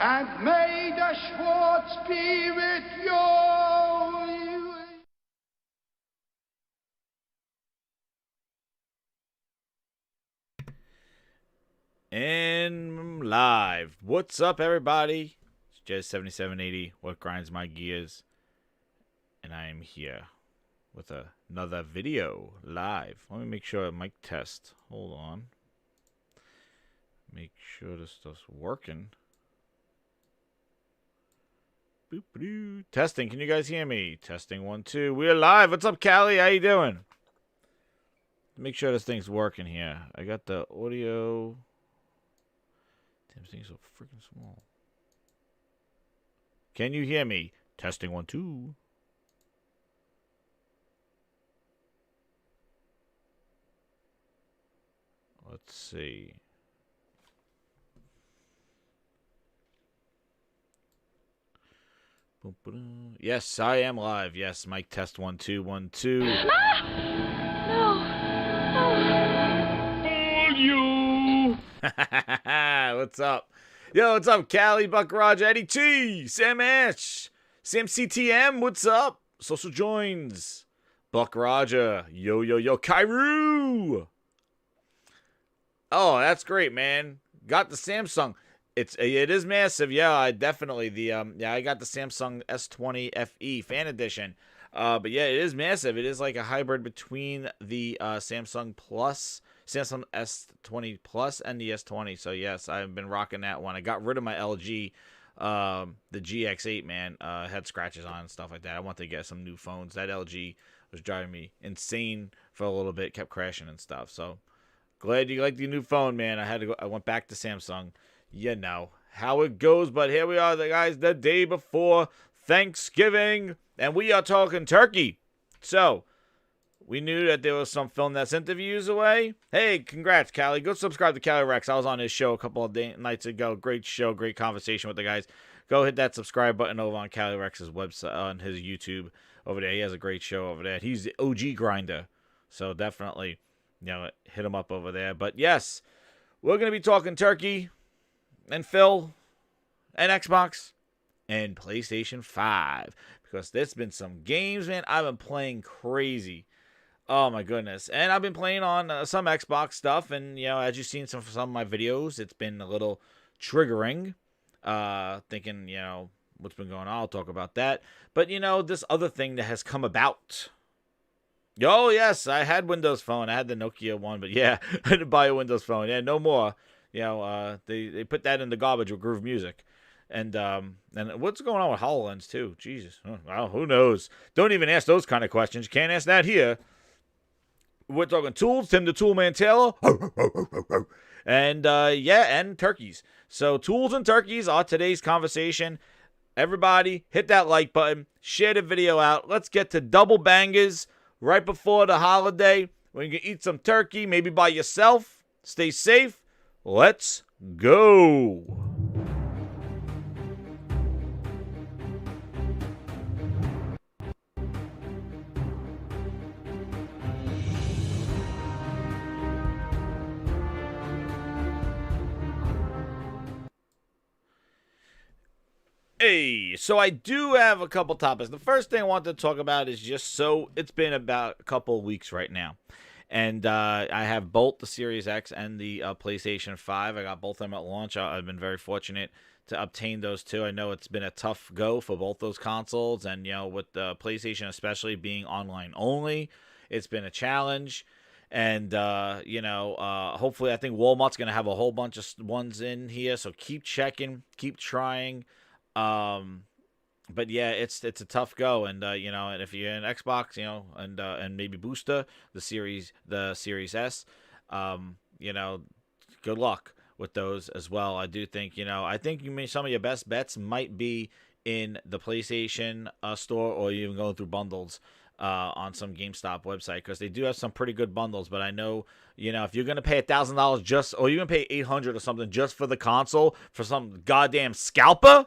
And may the Schwartz be with you. And live. What's up, everybody? It's Jez7780. What grinds my gears? And I am here with another video live. Let me make sure mic test. Hold on. Make sure this stuff's working. Boop-a-doo. Testing. Can you guys hear me? Testing 1 2. We're live. What's up, Callie? How you doing? Make sure this thing's working here. I got the audio. Damn, this thing's so freaking small. Can you hear me? Testing 1 2. Let's see. Yes, I am live. Yes, mic test 1 2 1 2. You. What's up? Yo, what's up, Callie, Buck Roger, Eddie T, Sam Ash, Sam CTM, what's up? Social Joins, Buck Roger, yo, Kairu. Oh, that's great, man. Got the Samsung. It is massive. Yeah, I definitely I got the Samsung S20 FE Fan Edition. But yeah, it is massive. It is like a hybrid between the Samsung S20 Plus and the S20. So yes, I've been rocking that one. I got rid of my LG, the GX8, man. Had scratches on and stuff like that. I want to get some new phones. That LG was driving me insane for a little bit. Kept crashing and stuff. So glad you like the new phone, man. I went back to Samsung. You know how it goes, but here we are, guys, the day before Thanksgiving, and we are talking turkey. So, we knew that there was some film that's interviews away. Hey, congrats, Callie. Go subscribe to Callie Rex. I was on his show a couple of nights ago. Great show, great conversation with the guys. Go hit that subscribe button over on Callie Rex's website, on his YouTube over there. He has a great show over there. He's the OG grinder, so definitely, hit him up over there. But yes, we're going to be talking turkey and Phil and Xbox and PlayStation 5, because there's been some games, man. I've been playing crazy. Oh my goodness. And I've been playing on some Xbox stuff, and as you've seen some of my videos, it's been a little triggering, thinking, what's been going on. I'll talk about that. But this other thing that has come about. Oh yes, I had Windows Phone. I had the Nokia one, but yeah, I didn't buy a Windows Phone. Yeah, no more. They put that in the garbage with Groove Music. And what's going on with HoloLens, too? Jesus. Well, who knows? Don't even ask those kind of questions. You can't ask that here. We're talking tools, Tim the Toolman Taylor. And, and turkeys. So, tools and turkeys are today's conversation. Everybody, hit that like button. Share the video out. Let's get to double bangers right before the holiday, when you can eat some turkey, maybe by yourself. Stay safe. Let's go. Hey, so I do have a couple topics. The first thing I want to talk about is it's been about a couple of weeks right now. And I have both the Series X and the PlayStation 5. I got both of them at launch. I've been very fortunate to obtain those two. I know it's been a tough go for both those consoles. And, with the PlayStation especially being online only, it's been a challenge. And, hopefully I think Walmart's going to have a whole bunch of ones in here. So keep checking, keep trying. But yeah, it's a tough go, and and if you're an Xbox, and maybe Booster, the Series S, good luck with those as well. I do think, some of your best bets might be in the PlayStation store, or even going through bundles on some GameStop website, because they do have some pretty good bundles. But I know, if you're gonna pay $1,000 or you're gonna pay $800 or something just for the console for some goddamn scalper.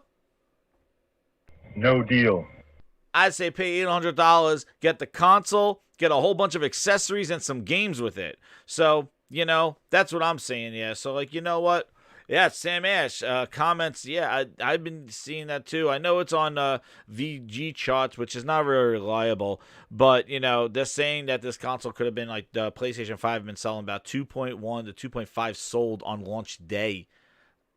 No deal. I'd say pay $800, get the console, get a whole bunch of accessories and some games with it. So, that's what I'm saying, yeah. So, you know what? Yeah, Sam Ash comments. Yeah, I've been seeing that too. I know it's on VG charts, which is not very reliable, but they're saying that this console could have been like the PlayStation 5 been selling about 2.1 to 2.5 sold on launch day.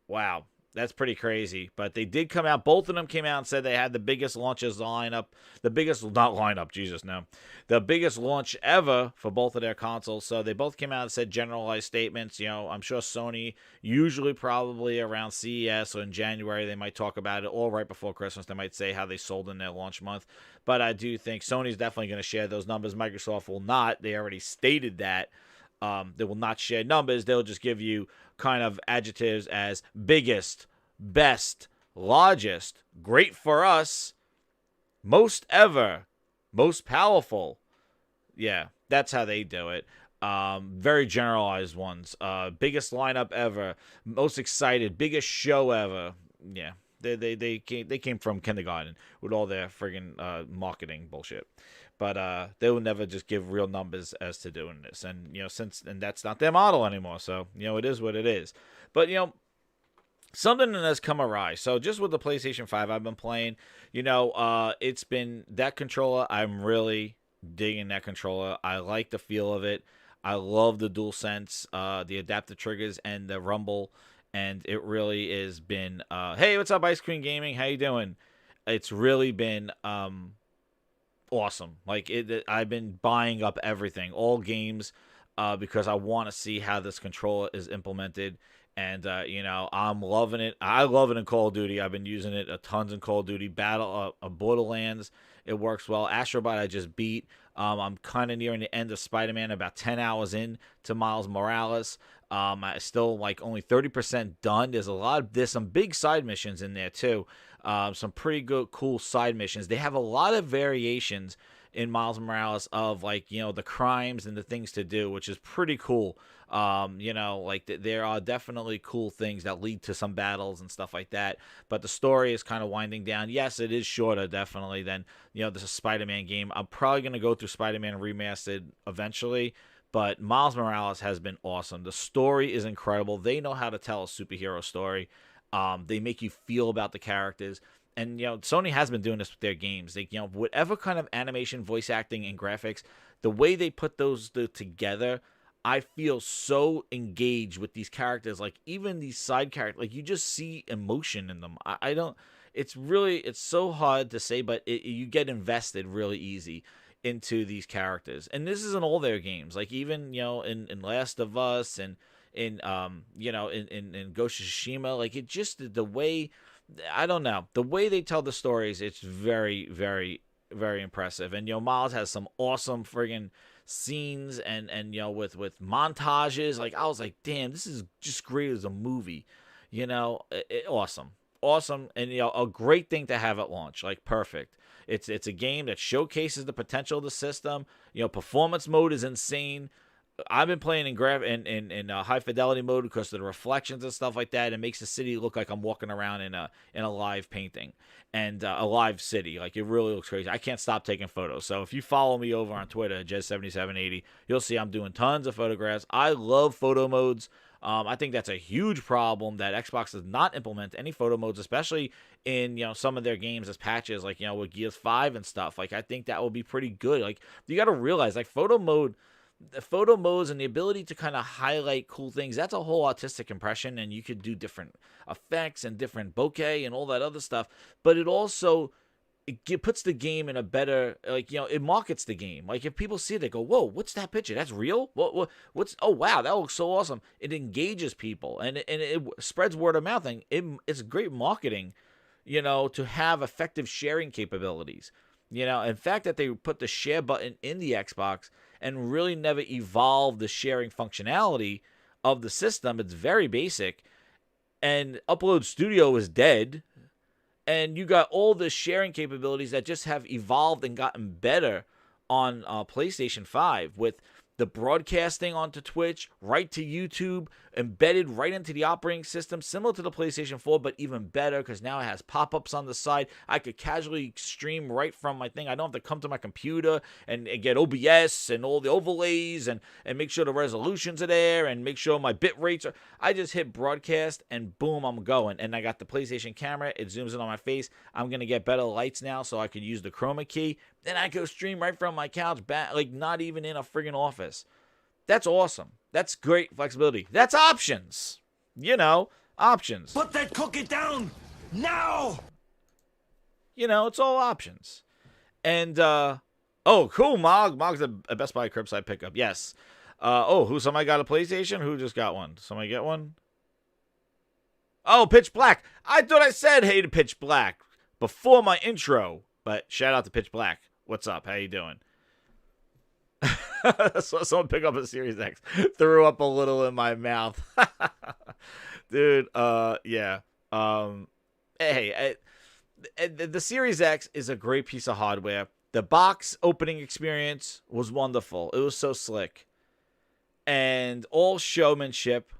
Wow, that's pretty crazy. But they did come out. Both of them came out and said they had the biggest launches lineup, the biggest not lineup, Jesus no, the biggest launch ever for both of their consoles. So they both came out and said generalized statements. I'm sure Sony usually probably around CES or in January they might talk about it, or right before Christmas they might say how they sold in their launch month. But I do think Sony's definitely going to share those numbers. Microsoft will not. They already stated that. They will not share numbers. They'll just give you kind of adjectives as biggest, best, largest, great for us, most ever, most powerful. Yeah, that's how they do it. Very generalized ones. Biggest lineup ever, most excited, biggest show ever. Yeah, they came from kindergarten with all their friggin' marketing bullshit. But they will never just give real numbers as to doing this, and that's not their model anymore. So it is what it is. But something has come awry. So just with the PlayStation 5 I've been playing, it's been that controller. I'm really digging that controller. I like the feel of it. I love the DualSense, the adaptive triggers, and the rumble. And it really has been, hey, what's up, Ice Cream Gaming? How you doing? It's really been awesome. Like I've been buying up everything, all games, because I want to see how this controller is implemented. And I'm loving it. I love it in Call of Duty. I've been using it a tons in Call of Duty. Borderlands, it works well. Astrobot I just beat. I'm kind of nearing the end of Spider-Man, about 10 hours in to Miles Morales. I still like only 30% done. There's some big side missions in there too. Some pretty good, cool side missions. They have a lot of variations in Miles Morales of the crimes and the things to do, which is pretty cool. There are definitely cool things that lead to some battles and stuff like that. But the story is kind of winding down. Yes, it is shorter definitely than this Spider-Man game. I'm probably gonna go through Spider-Man Remastered eventually. But Miles Morales has been awesome. The story is incredible. They know how to tell a superhero story. They make you feel about the characters. And, Sony has been doing this with their games. They, whatever kind of animation, voice acting, and graphics, the way they put those together, I feel so engaged with these characters. Like, even these side characters, like, you just see emotion in them. I don't, it's so hard to say, but you get invested really easy into these characters. And this is in all their games. Like, even, in Last of Us and in Ghost of Tsushima, like, it just, the way, I don't know, the way they tell the stories, it's very, very, very impressive. And Miles has some awesome friggin' scenes and with montages. Like, I was like, damn, this is just great as a movie. Awesome, and a great thing to have at launch. Like, perfect. It's a game that showcases the potential of the system. Performance mode is insane. I've been playing in high fidelity mode because of the reflections and stuff like that. It makes the city look like I'm walking around in a live painting and a live city. Like, it really looks crazy. I can't stop taking photos. So if you follow me over on Twitter, Jez7780, you'll see I'm doing tons of photographs. I love photo modes. I think that's a huge problem that Xbox does not implement any photo modes, especially in some of their games as patches, like with Gears 5 and stuff. Like, I think that will be pretty good. Like, you got to realize, like, the photo modes and the ability to kind of highlight cool things, that's a whole artistic impression, and you could do different effects and different bokeh and all that other stuff. But it also puts the game in a better, it markets the game. Like, if people see it, they go, whoa, what's that picture? That's real? What's, oh, wow, that looks so awesome. It engages people, and it spreads word of mouth, and it's great marketing, to have effective sharing capabilities. In fact, that they put the share button in the Xbox and really never evolved the sharing functionality of the system. It's very basic. And Upload Studio is dead. And you got all the sharing capabilities that just have evolved and gotten better on PlayStation 5 with the broadcasting onto Twitch, right to YouTube, embedded right into the operating system, similar to the PlayStation 4, but even better because now it has pop-ups on the side. I could casually stream right from my thing. I don't have to come to my computer and get OBS and all the overlays and make sure the resolutions are there and make sure my bit rates are. I just hit broadcast and boom, I'm going. And I got the PlayStation camera. It zooms in on my face. I'm going to get better lights now so I could use the chroma key. Then I go stream right from my couch, back, like not even in a friggin' office. That's awesome. That's great flexibility. That's options. Options. Put that cookie down now! It's all options. And, oh, cool, Mog. Mog's a Best Buy curbside pickup. Yes. Somebody got a PlayStation? Who just got one? Somebody get one? Oh, Pitch Black. I thought I said hey to Pitch Black before my intro. But shout out to Pitch Black. What's up? How you doing? So someone pick up a Series X. Threw up a little in my mouth. Dude, yeah. The Series X is a great piece of hardware. The box opening experience was wonderful. It was so slick. And all showmanship.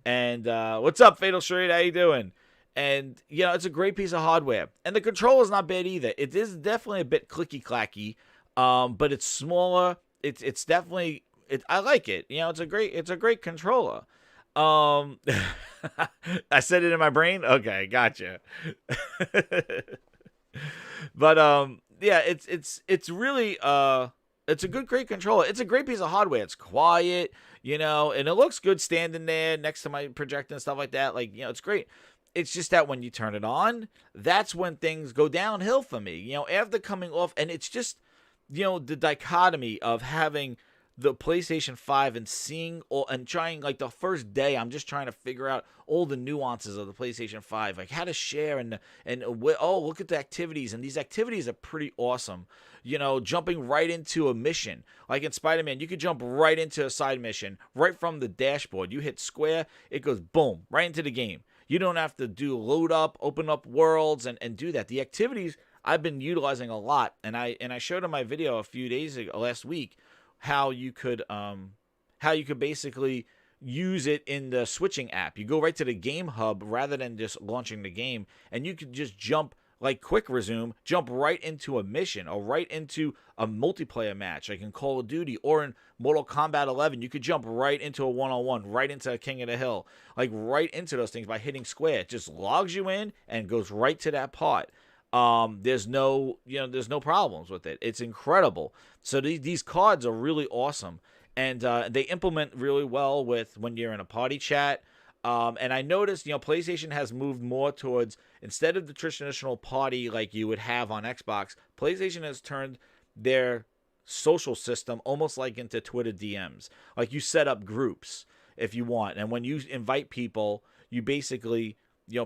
And what's up, Fatal Street? How you doing? And, it's a great piece of hardware. And the controller's not bad either. It is definitely a bit clicky-clacky, but it's smaller. It's definitely I like it. It's a great controller. I said it in my brain. Okay, gotcha. But yeah, it's really it's a great controller. It's a great piece of hardware. It's quiet, and it looks good standing there next to my projector and stuff like that. Like, it's great. It's just that when you turn it on, that's when things go downhill for me. After coming off, and it's just, the dichotomy of having the PlayStation 5 and seeing and trying, like, the first day, I'm just trying to figure out all the nuances of the PlayStation 5, like how to share and look at the activities, and these activities are pretty awesome. Jumping right into a mission, like in Spider-Man, you could jump right into a side mission right from the dashboard. You hit square, it goes boom right into the game. You don't have to do load up, open up worlds, and do that. The activities I've been utilizing a lot, and I showed in my video a few days ago, last week, how you could basically use it in the switching app. You go right to the game hub rather than just launching the game, and you could just jump, like quick resume, jump right into a mission or right into a multiplayer match, like in Call of Duty or in Mortal Kombat 11. You could jump right into a one-on-one, right into King of the Hill, like right into those things by hitting square. It just logs you in and goes right to that part. There's no problems with it. It's incredible. So these cards are really awesome, and they implement really well with when you're in a party chat. And I noticed, PlayStation has moved more towards, instead of the traditional party like you would have on Xbox, PlayStation has turned their social system almost like into Twitter DMs. Like, you set up groups if you want, and when you invite people, you basically,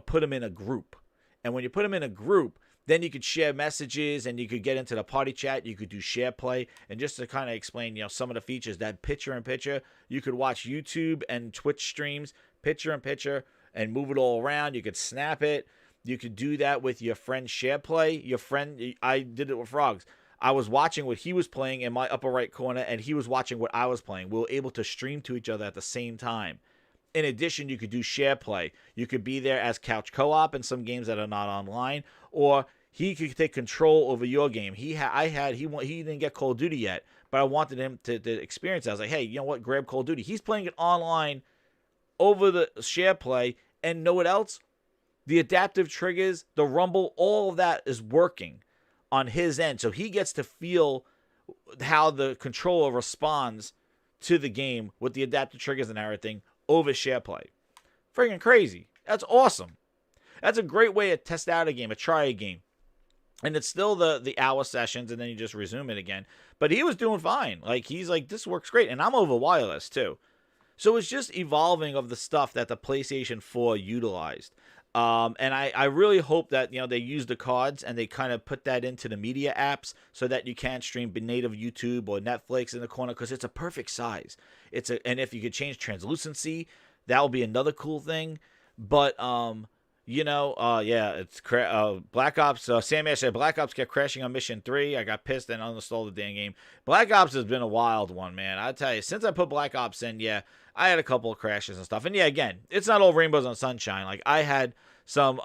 put them in a group. And when you put them in a group, then you could share messages and you could get into the party chat. You could do share play. And just to kind of explain, some of the features, that picture-in-picture, you could watch YouTube and Twitch streams, picture-in-picture, and move it all around. You could snap it. You could do that with your friend share play. Your friend, I did it with Frogs. I was watching what he was playing in my upper right corner, and he was watching what I was playing. We were able to stream to each other at the same time. In addition, you could do share play. You could be there as couch co-op in some games that are not online, or he could take control over your game. He didn't get Call of Duty yet, but I wanted him to experience it. I was like, hey, you know what? Grab Call of Duty. He's playing it online over the share play, and know what else? The adaptive triggers, the rumble, all of that is working on his end. So he gets to feel how the controller responds to the game with the adaptive triggers and everything over share play. Friggin' crazy. That's awesome. That's a great way to test out a game, try a game. And it's still the hour sessions, and then you just resume it again. But he was doing fine. Like, he's like, this works great. And I'm over wireless, too. So it's just evolving of the stuff that the PlayStation 4 utilized. And I really hope that, they use the cards and they kind of put that into the media apps so that you can stream native YouTube or Netflix in the corner, because it's a perfect size. And if you could change translucency, that will be another cool thing. But, Yeah, it's Black Ops. Sam Ash said Black Ops kept crashing on Mission 3. I got pissed and uninstalled the damn game. Black Ops has been a wild one, man. I tell you, since I put Black Ops in, yeah, I had a couple of crashes and stuff. And yeah, again, it's not all rainbows and sunshine. Like I had some,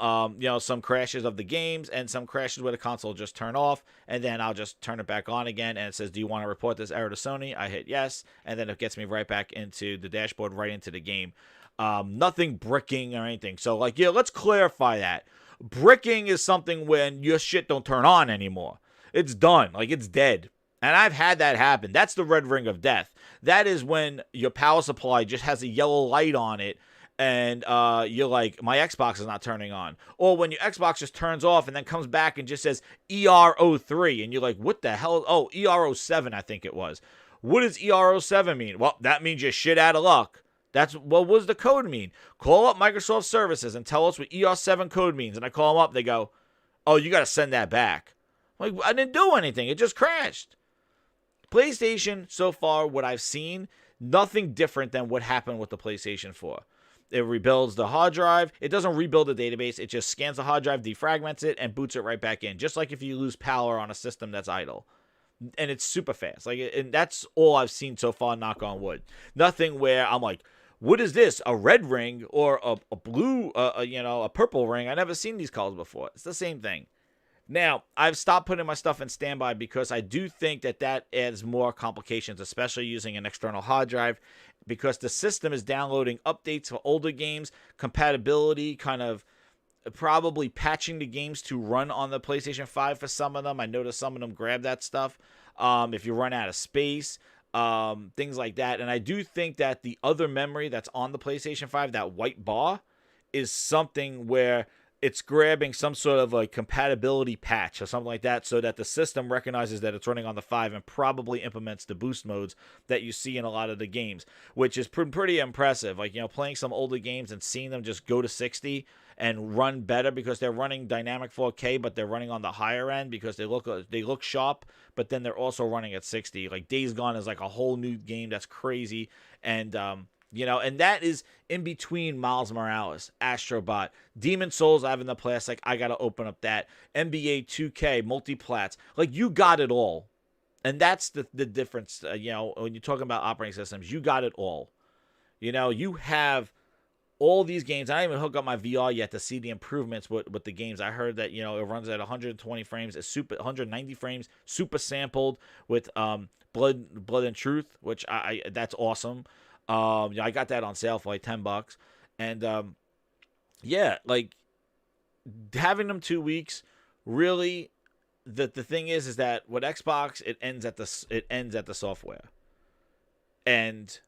some crashes of the games and some crashes where the console just turn off, and then I'll just turn it back on again, and it says, "Do you want to report this error to Sony?" I hit yes, and then it gets me right back into the dashboard, right into the game. Nothing bricking or anything. So, like, yeah, let's clarify that. Bricking is something when your shit don't turn on anymore. It's done. Like, it's dead. And I've had that happen. That's the red ring of death. That is when your power supply just has a yellow light on it, and you're like, my Xbox is not turning on. Or when your Xbox just turns off and then comes back and just says ER03, and you're like, what the hell? Oh, ER07, I think it was. What does ER07 mean? Well, that means you're shit out of luck. That's what does the code mean? Call up Microsoft Services and tell us what ER7 code means. And I call them up. They go, "Oh, you got to send that back." I'm like, I didn't do anything. It just crashed. PlayStation, so far, what I've seen, nothing different than what happened with the PlayStation 4. It rebuilds the hard drive. It doesn't rebuild the database. It just scans the hard drive, defragments it, and boots it right back in. Just like if you lose power on a system that's idle. And it's super fast. And that's all I've seen so far, knock on wood. Nothing where I'm like, what is this? A red ring or a blue, a purple ring? I never seen these colors before. It's the same thing. Now, I've stopped putting my stuff in standby because I do think that adds more complications, especially using an external hard drive, because the system is downloading updates for older games, compatibility, kind of probably patching the games to run on the PlayStation 5 for some of them. I noticed some of them grab that stuff. If you run out of space. Things like that. And I do think that the other memory that's on the PlayStation 5, that white bar, is something where it's grabbing some sort of a compatibility patch or something like that, so that the system recognizes that it's running on the 5 and probably implements the boost modes that you see in a lot of the games, which is pretty impressive. Like, playing some older games and seeing them just go to 60 and run better because they're running dynamic 4K, but they're running on the higher end because they look sharp, but then they're also running at 60. Like Days Gone is like a whole new game that's crazy, and and that is in between Miles Morales, Astrobot, Demon Souls. I have in the past, like I gotta open up that NBA 2K multiplats. Like you got it all, and that's the difference. When you're talking about operating systems, you got it all. You have all these games. I didn't even hook up my VR yet to see the improvements with the games. I heard that, it runs at 120 frames. It's 190 frames, super sampled with Blood and Truth, which that's awesome. I got that on sale for like $10. And like having them 2 weeks, really the thing is that with Xbox, it ends at the software. And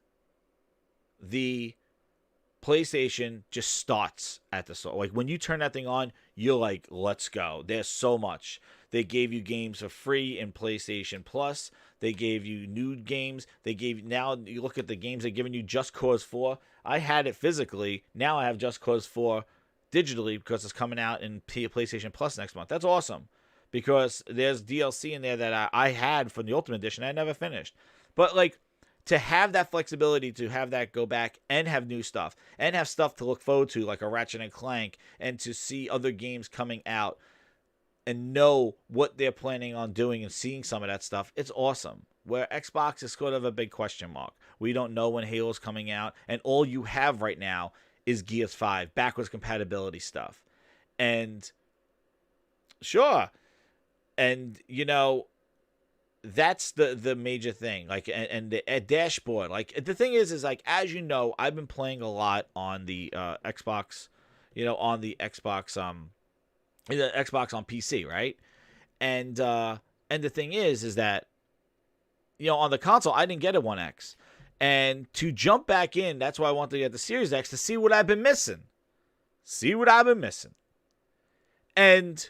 the PlayStation just starts at the software. Like when you turn that thing on, you're like, let's go. There's so much. They gave you games for free in PlayStation Plus. They gave you new games. Now you look at the games they're giving you. Just Cause 4. I had it physically. Now I have Just Cause 4 digitally because it's coming out in PlayStation Plus next month. That's awesome because there's DLC in there that I had from the Ultimate Edition I never finished. But like, to have that flexibility, to have that go back and have new stuff and have stuff to look forward to, like a Ratchet and Clank, and to see other games coming out and know what they're planning on doing and seeing some of that stuff, it's awesome. Where Xbox is sort of a big question mark. We don't know when Halo's coming out, and all you have right now is Gears 5, backwards compatibility stuff. And sure, and that's the major thing. Like, and the dashboard. Like, the thing is like, as you know, I've been playing a lot on the Xbox, on the Xbox, the Xbox on PC, right? And the thing is that, on the console, I didn't get a One X. And to jump back in, that's why I wanted to get the Series X, to see what I've been missing. And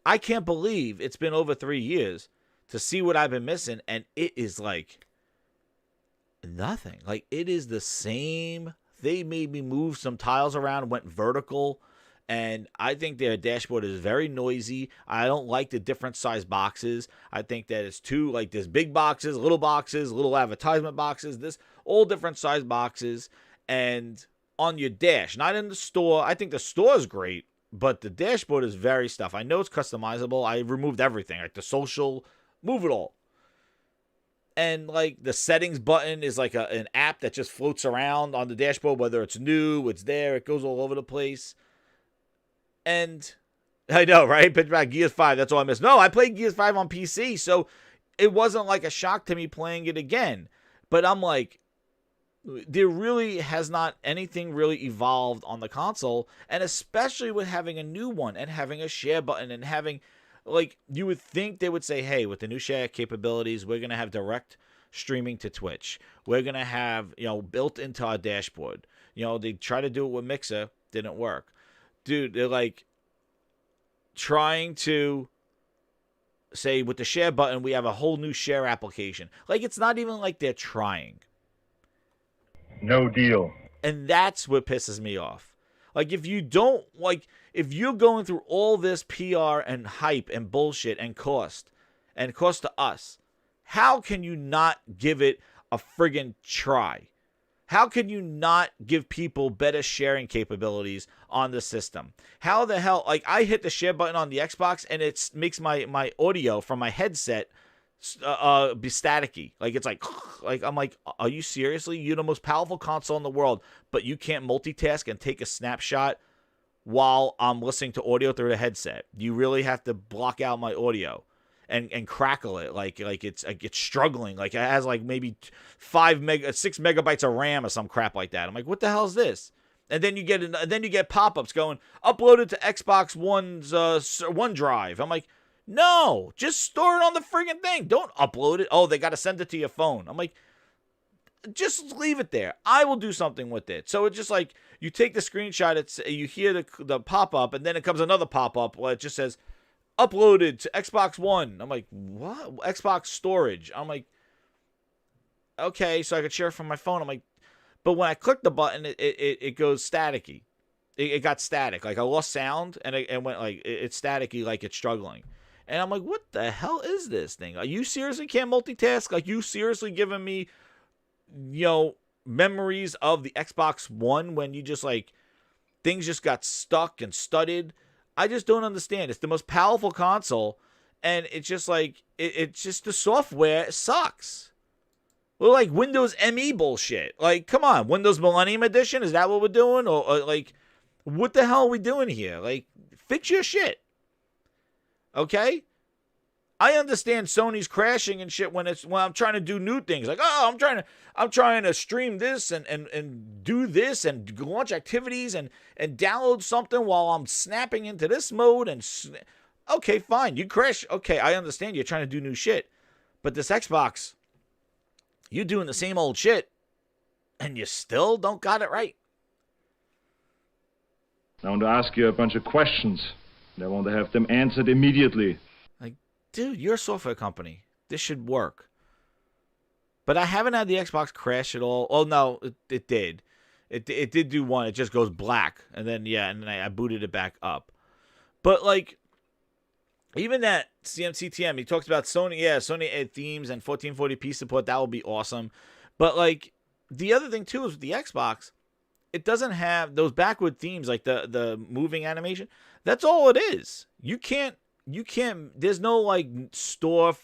I can't believe it's been over 3 years to see what I've been missing, and it is like nothing. Like, it is the same. They made me move some tiles around, went vertical, and I think their dashboard is very noisy. I don't like the different size boxes. I think that it's too, like, there's big boxes, little advertisement boxes, all different size boxes, and on your dash, not in the store. I think the store is great, but the dashboard is very stuff. I know it's customizable. I removed everything, like the social, move it all. And like the settings button is like an app that just floats around on the dashboard, whether it's new, it's there, it goes all over the place. And I know, right? Pitch back Gears 5, that's all I missed. No, I played Gears 5 on PC, so it wasn't like a shock to me playing it again. But I'm like, there really has not anything really evolved on the console, and especially with having a new one and having a share button and having, like, you would think they would say, hey, with the new share capabilities, we're going to have direct streaming to Twitch. We're going to have, built into our dashboard. They try to do it with Mixer, didn't work. Dude, they're like trying to say with the share button, we have a whole new share application. Like, it's not even like they're trying. No deal. And that's what pisses me off. Like, if you're going through all this PR and hype and bullshit and cost to us, how can you not give it a friggin' try? How can you not give people better sharing capabilities on the system? How the hell, like, I hit the share button on the Xbox and it makes my audio from my headset be staticky. Like, it's like I'm like, are you seriously? You're the most powerful console in the world, but you can't multitask and take a snapshot while I'm listening to audio through the headset. You really have to block out my audio and crackle it like it's struggling. Like, it has like maybe 6 megabytes of RAM or some crap like that. I'm like, what the hell is this? And then you get pop-ups going, uploaded to Xbox One's OneDrive. I'm like, no, just store it on the friggin' thing. Don't upload it. Oh, they got to send it to your phone. I'm like, just leave it there. I will do something with it. So it's just like, you take the screenshot, you hear the pop-up, and then it comes another pop-up where it just says, uploaded to Xbox One. I'm like, what? Xbox storage. I'm like, okay, so I could share it from my phone. I'm like, but when I click the button, it goes staticky. It got static. Like, I lost sound, and it went like, it's staticky, like it's struggling. And I'm like, what the hell is this thing? Are you seriously can't multitask? Like, you seriously giving me, memories of the Xbox One when you just, like, things just got stuck and studded? I just don't understand. It's the most powerful console, and it's just like, it's just the software sucks. Well, like Windows ME bullshit. Like, come on, Windows Millennium Edition? Is that what we're doing? Or like, what the hell are we doing here? Like, fix your shit. Okay? I understand Sony's crashing and shit when I'm trying to do new things. Like, oh, I'm trying to stream this and do this and launch activities and download something while I'm snapping into this mode okay, fine. You crash. Okay, I understand you're trying to do new shit. But this Xbox, you're doing the same old shit and you still don't got it right. I want to ask you a bunch of questions. I want to have them answered immediately. Like, dude, you're a software company. This should work. But I haven't had the Xbox crash at all. Oh, no, it did. It did do one. It just goes black. And then, I booted it back up. But, like, even that CMCTM, he talks about Sony. Yeah, Sony themes and 1440p support. That would be awesome. But, like, the other thing, too, is with the Xbox, it doesn't have those backward themes, like the moving animation. That's all it is. You can't, there's no, like, store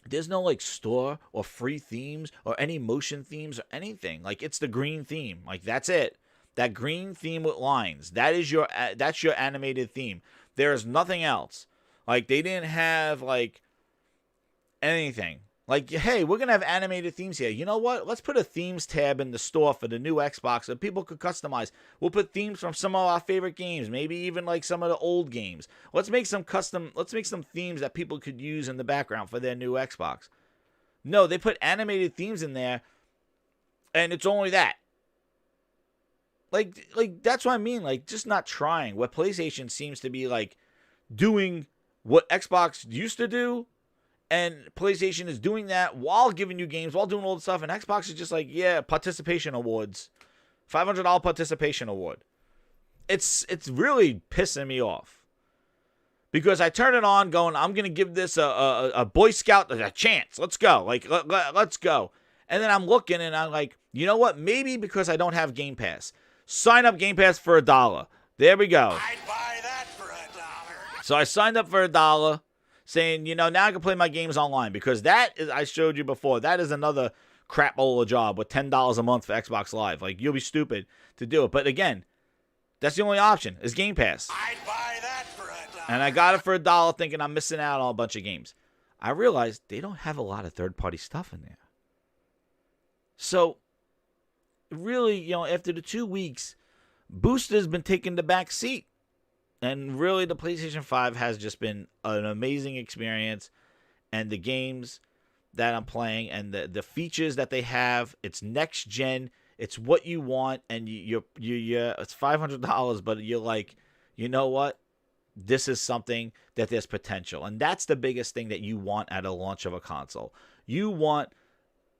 there's no, like, store or free themes or any motion themes or anything. Like, it's the green theme. Like, that's it. That green theme with lines. That's your animated theme. There is nothing else. Like, they didn't have, like, anything. Like, hey, we're going to have animated themes here. You know what? Let's put a themes tab in the store for the new Xbox that people could customize. We'll put themes from some of our favorite games, maybe even like some of the old games. Let's make some themes that people could use in the background for their new Xbox. No, they put animated themes in there, and it's only that. Like that's what I mean. Like, just not trying. What PlayStation seems to be, like, doing what Xbox used to do, and PlayStation is doing that while giving you games, while doing all the stuff. And Xbox is just like, yeah, participation awards. $500 participation award. It's really pissing me off. Because I turn it on going, I'm going to give this a Boy Scout a chance. Let's go. Like, let's go. And then I'm looking and I'm like, you know what? Maybe because I don't have Game Pass. Sign up Game Pass for $1. There we go. I'd buy that for $1. So I signed up for $1, saying, now I can play my games online, because that is, I showed you before, that is another crapola job with $10 a month for Xbox Live. Like, you'll be stupid to do it. But again, that's the only option is Game Pass. I'd buy that for $1. And I got it for $1 thinking I'm missing out on a bunch of games. I realized they don't have a lot of third-party stuff in there. So, really, after the 2 weeks, Booster's been taking the back seat. And really, the PlayStation 5 has just been an amazing experience. And the games that I'm playing and the features that they have, it's next gen. It's what you want. And you're it's $500, but you're like, you know what? This is something that there's potential. And that's the biggest thing that you want at a launch of a console. You want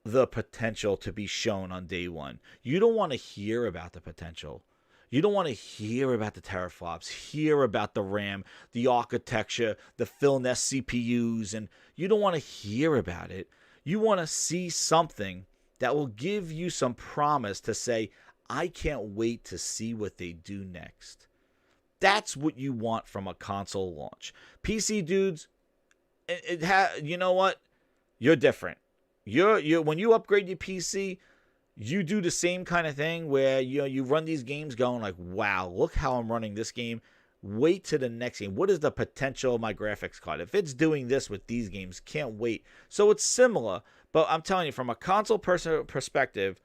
the potential to be shown on day one. You don't want to hear about the potential. You don't want to hear about the teraflops, hear about the RAM, the architecture, the Phil-Nest CPUs, and you don't want to hear about it. You want to see something that will give you some promise to say, I can't wait to see what they do next. That's what you want from a console launch. PC dudes, you know what? You're different. You're when you upgrade your PC, you do the same kind of thing where you run these games going like, wow, look how I'm running this game. Wait to the next game. What is the potential of my graphics card? If it's doing this with these games, can't wait. So it's similar, but I'm telling you, from a console perspective,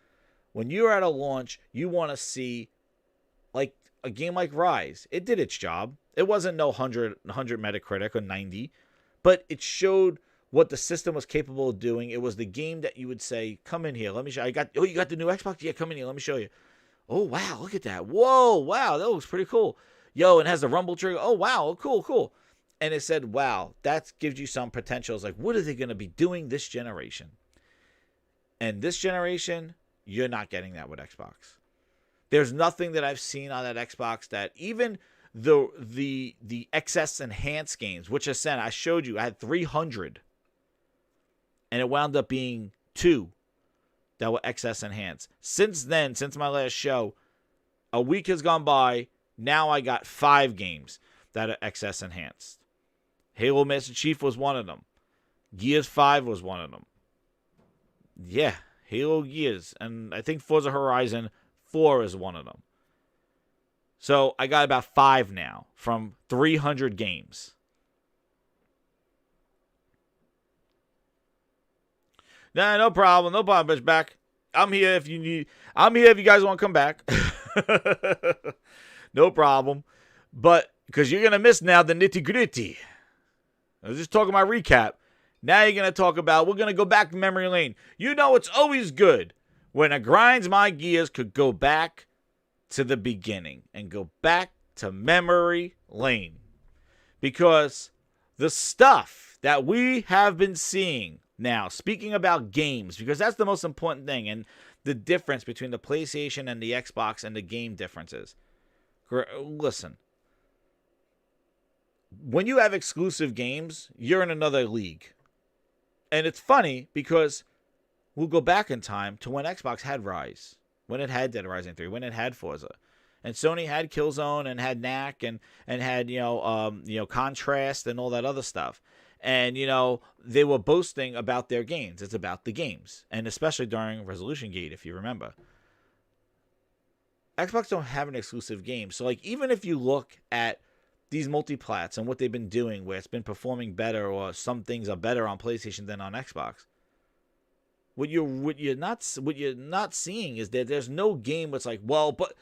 when you're at a launch, you want to see like a game like Rise. It did its job. It wasn't no 100 Metacritic or 90, but it showed what the system was capable of doing. It was the game that you would say, come in here, let me show you. You got the new Xbox? Yeah, come in here, let me show you. Oh, wow, look at that. Whoa, wow, that looks pretty cool. Yo, it has the rumble trigger. Oh, wow, cool. And it said, wow, that gives you some potential. It's like, what are they going to be doing this generation? And this generation, you're not getting that with Xbox. There's nothing that I've seen on that Xbox that even the XS Enhanced games, which I showed you, I had 300. And it wound up being 2 that were XS Enhanced. Since then, since my last show, a week has gone by. Now I got 5 games that are XS Enhanced. Halo Master Chief was one of them. Gears 5 was one of them. Yeah, Halo Gears. And I think Forza Horizon 4 is one of them. So I got about 5 now from 300 games. Nah, no problem, bitch. Back. I'm here if you need. I'm here if you guys want to come back. No problem. But because you're gonna miss now the nitty gritty. I was just talking my recap. Now you're gonna talk about. We're gonna go back to memory lane. You know it's always good when it grinds my gears could go back to the beginning and go back to memory lane, because the stuff that we have been seeing. Now, speaking about games, because that's the most important thing, and the difference between the PlayStation and the Xbox and the game differences. Listen, when you have exclusive games, you're in another league. And it's funny because we'll go back in time to when Xbox had Rise, when it had Dead Rising 3, when it had Forza. And Sony had Killzone and had Knack and had, Contrast and all that other stuff. And, they were boasting about their games. It's about the games. And especially during Resolution Gate, if you remember. Xbox don't have an exclusive game. So, even if you look at these multiplats and what they've been doing, where it's been performing better or some things are better on PlayStation than on Xbox, what you're not seeing is that there's no game that's like, well, but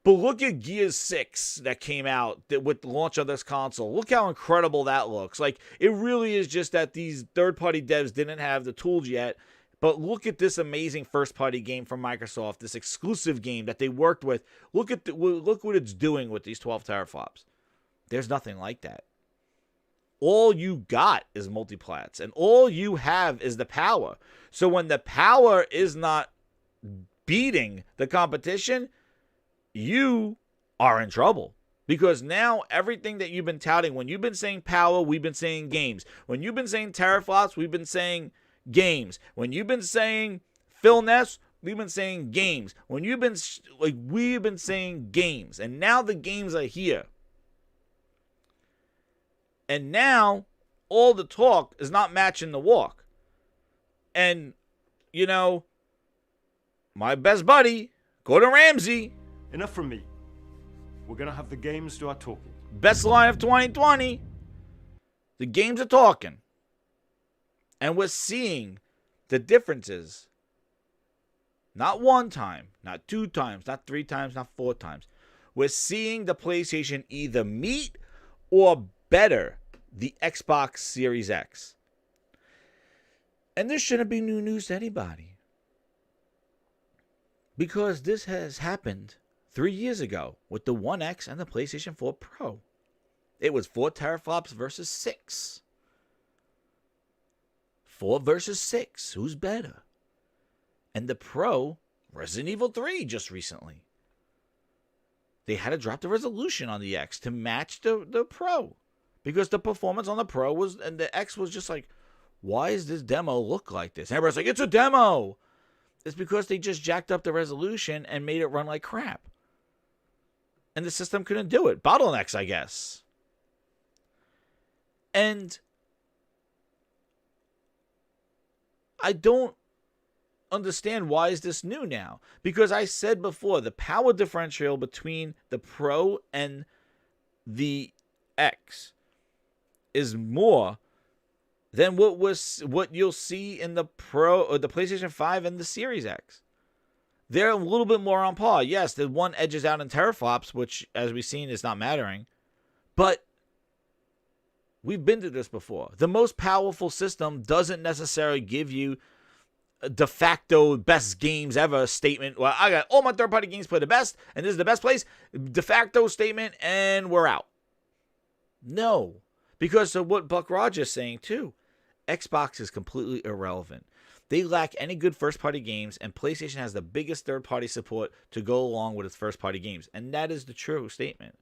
look at Gears 6 that came out with the launch of this console. Look how incredible that looks. It really is just that these third-party devs didn't have the tools yet. But look at this amazing first-party game from Microsoft, this exclusive game that they worked with. Look what it's doing with these 12 teraflops. There's nothing like that. All you got is multiplats, and all you have is the power. So when the power is not beating the competition, you are in trouble, because now everything that you've been touting, when you've been saying power, we've been saying games. When you've been saying teraflops, we've been saying games. When you've been saying Phil Ness, we've been saying games. When you've been, we've been saying games. And now the games are here. And now, all the talk is not matching the walk. And, my best buddy, Gordon Ramsay. Enough from me. We're gonna have the games do our talking. Best line of 2020. The games are talking. And we're seeing the differences. Not one time, not two times, not three times, not four times. We're seeing the PlayStation either meet or better the Xbox Series X. And this shouldn't be new news to anybody. Because this has happened 3 years ago with the One X and the PlayStation 4 Pro. It was 4 teraflops versus 6. 4 versus 6. Who's better? And the Pro, Resident Evil 3 just recently. They had to drop the resolution on the X to match the Pro. Because the performance on the Pro was, and the X was just like, why does this demo look like this? And everybody's like, it's a demo. It's because they just jacked up the resolution and made it run like crap. And the system couldn't do it. Bottlenecks, I guess. And I don't understand why is this new now. Because I said before, the power differential between the Pro and the X is more than what you'll see in the Pro or the PlayStation 5 and the Series X. They're a little bit more on par. Yes, the one edges out in teraflops, which, as we've seen, is not mattering. But we've been to this before. The most powerful system doesn't necessarily give you a de facto best games ever statement. Well, I got all my third-party games play the best, and this is the best place. De facto statement, and we're out. No. Because of what Buck Rogers is saying, too. Xbox is completely irrelevant. They lack any good first-party games, and PlayStation has the biggest third-party support to go along with its first-party games. And that is the true statement.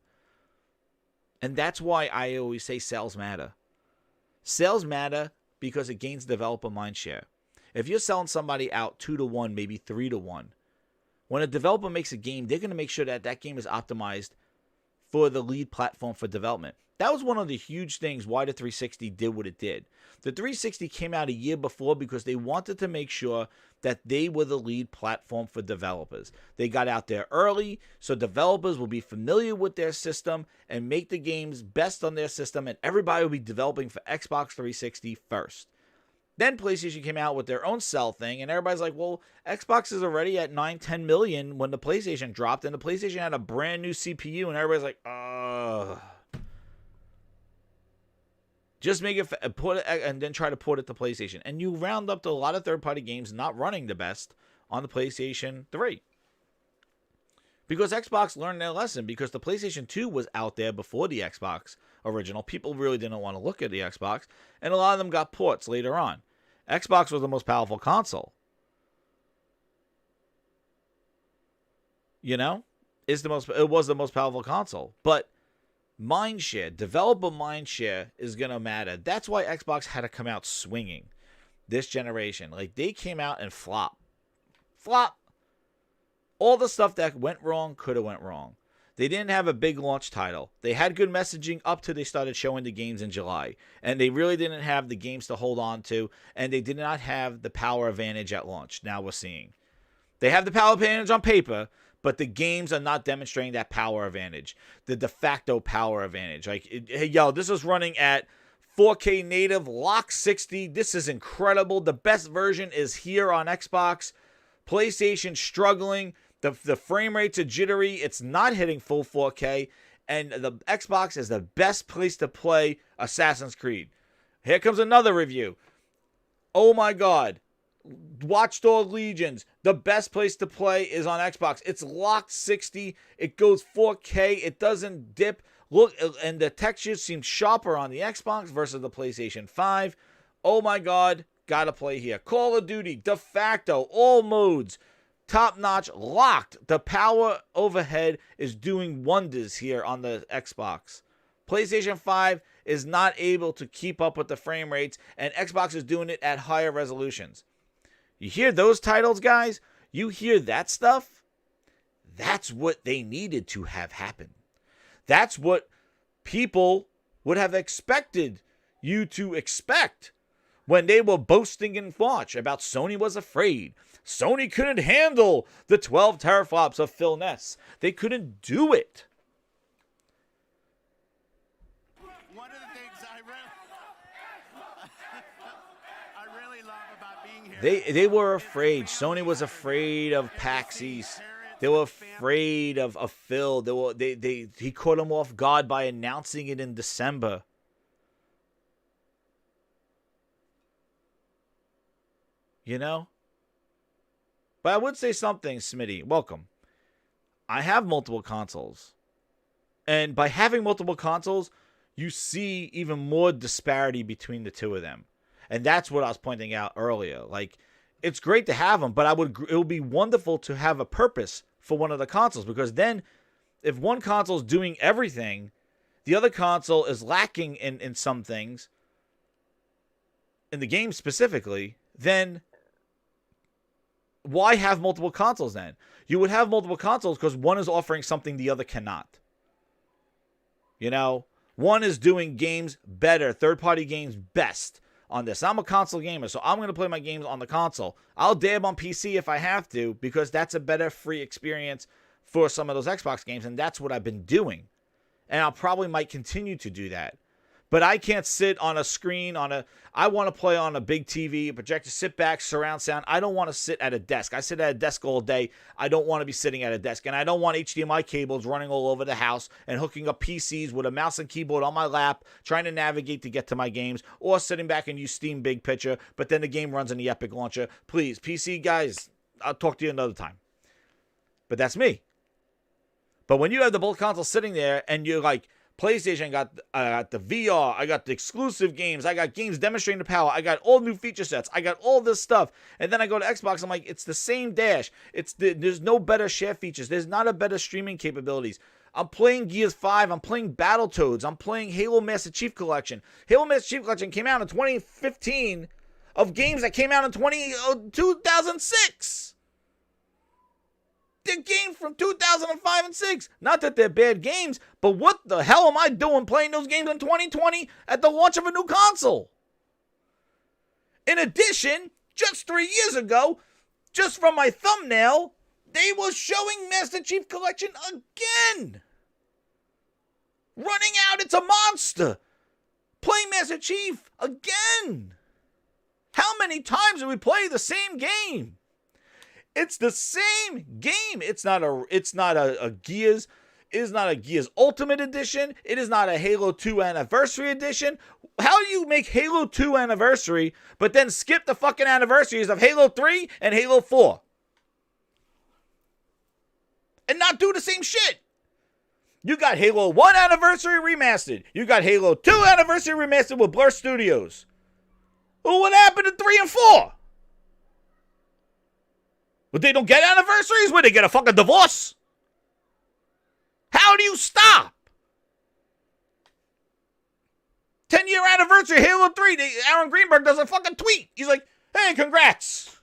And that's why I always say sales matter. Sales matter because it gains developer mindshare. If you're selling somebody out 2-1, maybe 3-1, when a developer makes a game, they're going to make sure that that game is optimized for the lead platform for development. That was one of the huge things why the 360 did what it did. The 360 came out a year before because they wanted to make sure that they were the lead platform for developers. They got out there early so developers will be familiar with their system and make the games best on their system, and everybody will be developing for Xbox 360 first. Then PlayStation came out with their own cell thing, and everybody's like, well, Xbox is already at 10 million when the PlayStation dropped, and the PlayStation had a brand new CPU, and everybody's like, just make it, put it, and then try to port it to PlayStation. And you round up to a lot of third-party games not running the best on the PlayStation 3. Because Xbox learned their lesson, because the PlayStation 2 was out there before the Xbox original. People really didn't want to look at the Xbox, and a lot of them got ports later on. Xbox was the most powerful console. It was the most powerful console. But mindshare, developer mindshare is going to matter. That's why Xbox had to come out swinging this generation. Like, they came out and flop. All the stuff that went wrong could have went wrong. They didn't have a big launch title. They had good messaging up till they started showing the games in July. And they really didn't have the games to hold on to. And they did not have the power advantage at launch. Now we're seeing. They have the power advantage on paper, but the games are not demonstrating that power advantage. The de facto power advantage. Like, hey, this is running at 4K native, lock 60. This is incredible. The best version is here on Xbox. PlayStation struggling. The frame rates are jittery. It's not hitting full 4K. And the Xbox is the best place to play Assassin's Creed. Here comes another review. Oh my God. Watchdog Legions. The best place to play is on Xbox. It's locked 60. It goes 4K. It doesn't dip. Look, and the textures seem sharper on the Xbox versus the PlayStation 5. Oh my God. Gotta play here. Call of Duty. De facto. All modes. Top notch, locked. The power overhead is doing wonders here on the Xbox. PlayStation 5 is not able to keep up with the frame rates, and Xbox is doing it at higher resolutions. You hear those titles, guys? You hear that stuff? That's what they needed to have happen. That's what people would have expected you to expect when they were boasting in March about Sony was afraid. Sony couldn't handle the 12 teraflops of Phil Ness. They couldn't do it. One of the things I really love about being here. They were afraid. Sony was afraid of Paxies. They were afraid of Phil. He caught them off guard by announcing it in December. You know? But I would say something, Smitty. Welcome. I have multiple consoles. And by having multiple consoles, you see even more disparity between the two of them. And that's what I was pointing out earlier. Like, it's great to have them, but it would be wonderful to have a purpose for one of the consoles. Because then, if one console is doing everything, the other console is lacking in some things, in the game specifically, then why have multiple consoles then? You would have multiple consoles because one is offering something the other cannot. You know, one is doing games better, third-party games best on this. I'm a console gamer, so I'm going to play my games on the console. I'll dab on PC if I have to because that's a better free experience for some of those Xbox games, and that's what I've been doing. And I'll probably might continue to do that. But I can't sit on a screen I want to play on a big TV, a projector, sit back, surround sound. I don't want to sit at a desk. I sit at a desk all day. I don't want to be sitting at a desk. And I don't want HDMI cables running all over the house and hooking up PCs with a mouse and keyboard on my lap, trying to navigate to get to my games, or sitting back and use Steam Big Picture, but then the game runs in the Epic Launcher. Please, PC guys, I'll talk to you another time. But that's me. But when you have the both consoles sitting there and you're like, PlayStation got the VR, I got the exclusive games, I got games demonstrating the power, I got all new feature sets, I got all this stuff, and then I go to Xbox, I'm like, it's the same dash, there's no better share features, there's not a better streaming capabilities. I'm playing Gears 5, I'm playing Battletoads, I'm playing Halo Master Chief Collection. Halo Master Chief Collection came out in 2015 of games that came out in 2006. They're games from 2005 and 6. Not that they're bad games, but what the hell am I doing playing those games in 2020 at the launch of a new console? In addition, just 3 years ago, just from my thumbnail, they were showing Master Chief Collection again. Running out, it's a monster. Playing Master Chief again. How many times do we play the same game? It's the same game. It's not a Gears. It is not a Gears Ultimate Edition. It is not a Halo 2 Anniversary Edition. How do you make Halo 2 Anniversary, but then skip the fucking anniversaries of Halo 3 and Halo 4? And not do the same shit. You got Halo 1 Anniversary Remastered. You got Halo 2 Anniversary Remastered with Blur Studios. Well, what happened to 3 and 4? But they don't get anniversaries? Where they get a fucking divorce? How do you stop? 10-year anniversary, Halo 3. Aaron Greenberg does a fucking tweet. He's like, hey, congrats.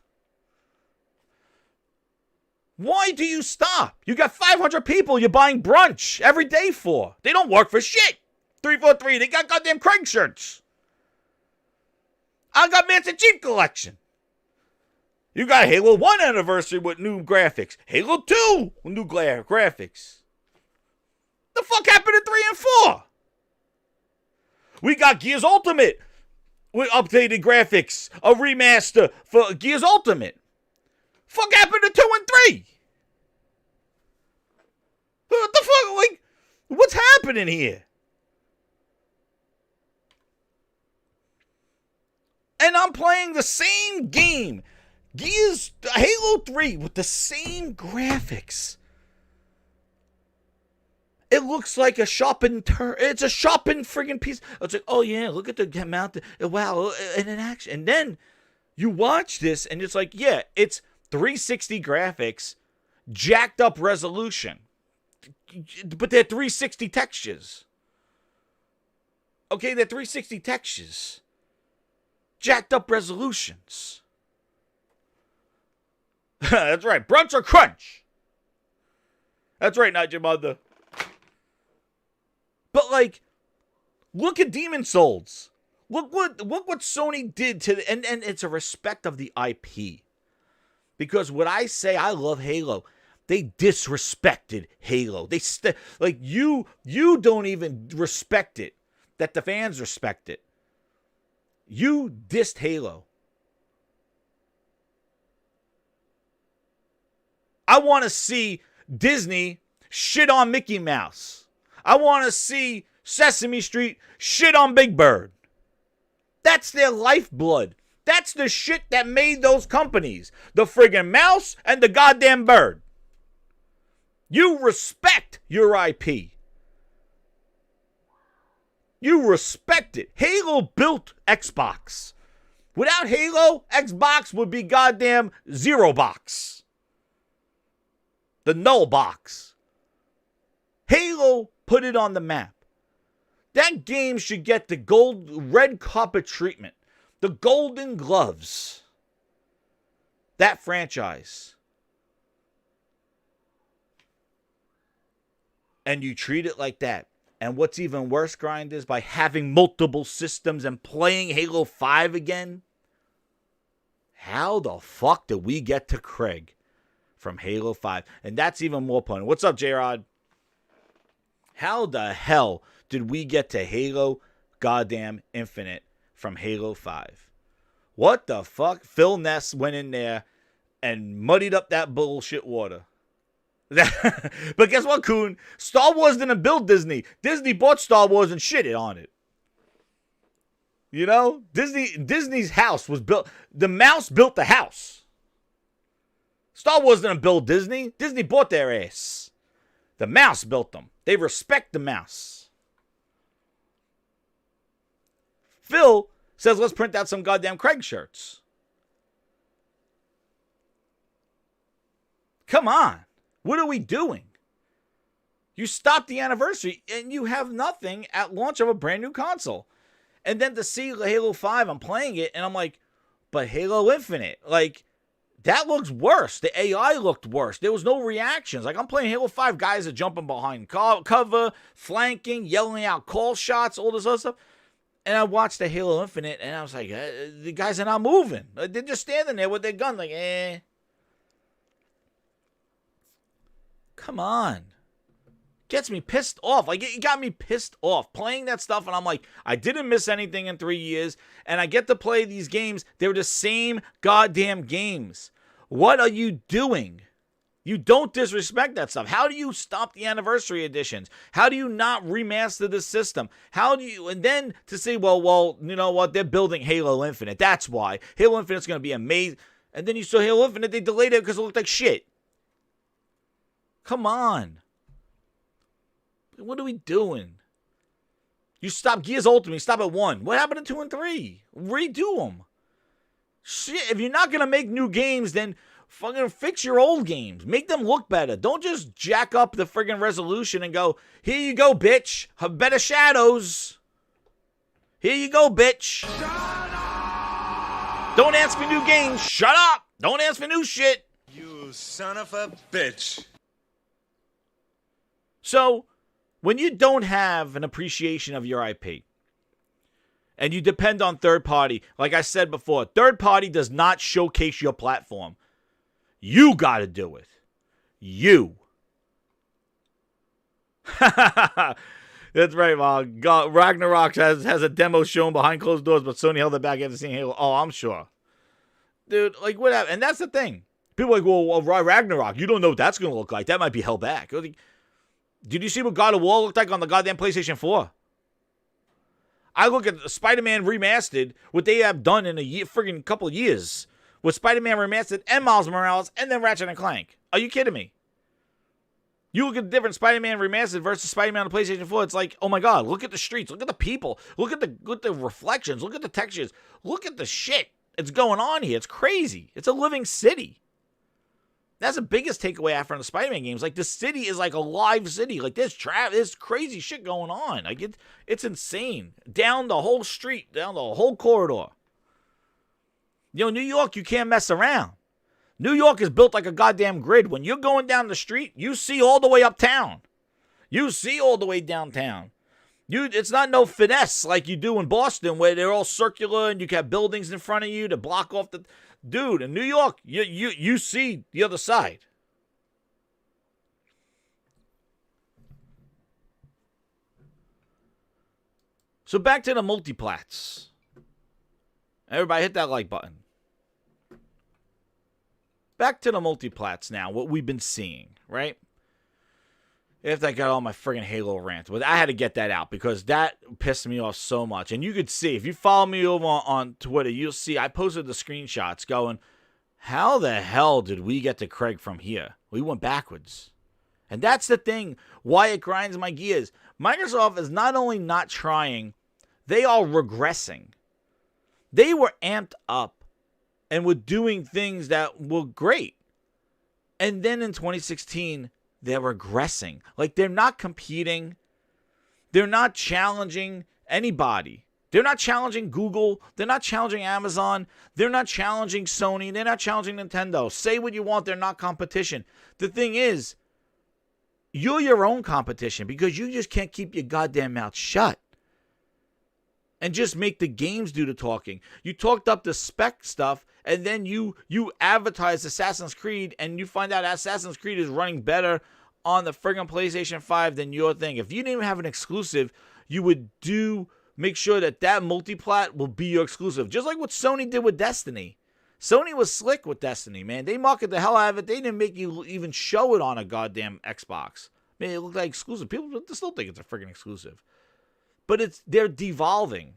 Why do you stop? You got 500 people you're buying brunch every day for. They don't work for shit. 343, they got goddamn Craig shirts. I got Master Chief Collection. You got Halo 1 Anniversary with new graphics. Halo 2 with new graphics. The fuck happened to 3 and 4? We got Gears Ultimate with updated graphics. A remaster for Gears Ultimate. Fuck happened to 2 and 3? What the fuck? Like, what's happening here? And I'm playing the same game. Gears, Halo 3 with the same graphics. It looks like a shopping it's a shopping friggin' piece. It's like, oh yeah, look at the amount. Wow, and in action. And then you watch this and it's like, yeah, it's 360 graphics, jacked up resolution. But they're 360 textures. Okay, they're 360 textures. Jacked up resolutions. That's right. Brunch or crunch. That's right, not your mother. But like, look at Demon Souls. Look what Sony did to and it's a respect of the IP. Because what I say, I love Halo. They disrespected Halo. They like you don't even respect it. That the fans respect it. You dissed Halo. I want to see Disney shit on Mickey Mouse. I want to see Sesame Street shit on Big Bird. That's their lifeblood. That's the shit that made those companies. The friggin' mouse and the goddamn bird. You respect your IP. You respect it. Halo built Xbox. Without Halo, Xbox would be goddamn zero box. The null box. Halo put it on the map. That game should get the red carpet treatment. The Golden Gloves. That franchise. And you treat it like that. And what's even worse, Grind, is by having multiple systems and playing Halo 5 again. How the fuck did we get to Craig from Halo 5? And that's even more point. What's up, J-Rod? How the hell did we get to Halo goddamn Infinite from Halo 5? What the fuck? Phil Ness went in there and muddied up that bullshit water. But guess what, Coon? Star Wars didn't build Disney. Disney bought Star Wars and shitted on it. You know? Disney's house was built. The mouse built the house. Star Wars didn't build Disney. Disney bought their ass. The mouse built them. They respect the mouse. Phil says, let's print out some goddamn Craig shirts. Come on. What are we doing? You stopped the anniversary and you have nothing at launch of a brand new console. And then to see Halo 5, I'm playing it and I'm like, but Halo Infinite, like, that looks worse. The AI looked worse. There was no reactions. Like, I'm playing Halo 5, guys are jumping behind cover, flanking, yelling out call shots, all this other stuff. And I watched the Halo Infinite and I was like, the guys are not moving. They're just standing there with their gun like, Come on. Gets me pissed off. Like, it got me pissed off playing that stuff. And I'm like, I didn't miss anything in 3 years. And I get to play these games. They're the same goddamn games. What are you doing? You don't disrespect that stuff. How do you stop the anniversary editions? How do you not remaster the system? How do you, and then to say, well, you know what? They're building Halo Infinite. That's why. Halo Infinite's going to be amazing. And then you saw Halo Infinite, they delayed it because it looked like shit. Come on. What are we doing? You stop Gears Ultimate. You stop at 1. What happened to 2 and 3? Redo them. Shit, if you're not going to make new games, then fucking fix your old games. Make them look better. Don't just jack up the friggin' resolution and go, here you go, bitch. Have better shadows. Here you go, bitch. Don't ask for new games. Shut up. Don't ask for new shit. You son of a bitch. So, when you don't have an appreciation of your IP, and you depend on third party, like I said before, third party does not showcase your platform. You got to do it. You. That's right, Mom. Ragnarok has a demo shown behind closed doors, but Sony held it back after seeing Halo. Oh, I'm sure. Dude, like, what happened? And that's the thing. People are like, well, Ragnarok, you don't know what that's going to look like. That might be held back. Did you see what God of War looked like on the goddamn PlayStation 4? I look at Spider-Man Remastered, what they have done in a friggin' couple of years with Spider-Man Remastered and Miles Morales and then Ratchet and Clank. Are you kidding me? You look at the different Spider-Man Remastered versus Spider-Man on the PlayStation 4, it's like, oh my god, look at the streets, look at the people, look at the reflections, look at the textures, look at the shit that's going on here. It's crazy. It's a living city. That's the biggest takeaway after the Spider-Man games. Like, the city is like a live city. Like, there's crazy shit going on. Like, it's insane. Down the whole street, down the whole corridor. You know, New York, you can't mess around. New York is built like a goddamn grid. When you're going down the street, you see all the way uptown. You see all the way downtown. It's not no finesse like you do in Boston where they're all circular and you have buildings in front of you to block off the... Dude, in New York, you see the other side. So back to the multiplats. Everybody hit that like button. Back to the multiplats now, what we've been seeing, right? After I got all my friggin' Halo rant. But I had to get that out because that pissed me off so much. And you could see, if you follow me over on Twitter, you'll see I posted the screenshots going, how the hell did we get to Craig from here? We went backwards. And that's the thing, why it grinds my gears. Microsoft is not only not trying, they are regressing. They were amped up and were doing things that were great. And then in 2016, they're regressing. Like, they're not competing. They're not challenging anybody. They're not challenging Google. They're not challenging Amazon. They're not challenging Sony. They're not challenging Nintendo. Say what you want. They're not competition. The thing is, you're your own competition because you just can't keep your goddamn mouth shut and just make the games do the talking. You talked up the spec stuff, and then you advertise Assassin's Creed, and you find out Assassin's Creed is running better on the friggin' PlayStation 5 than your thing. If you didn't even have an exclusive, you would make sure that multiplat will be your exclusive. Just like what Sony did with Destiny. Sony was slick with Destiny, man. They marketed the hell out of it. They didn't make you even show it on a goddamn Xbox. Man, it looked like exclusive. People still think it's a friggin' exclusive. But they're devolving.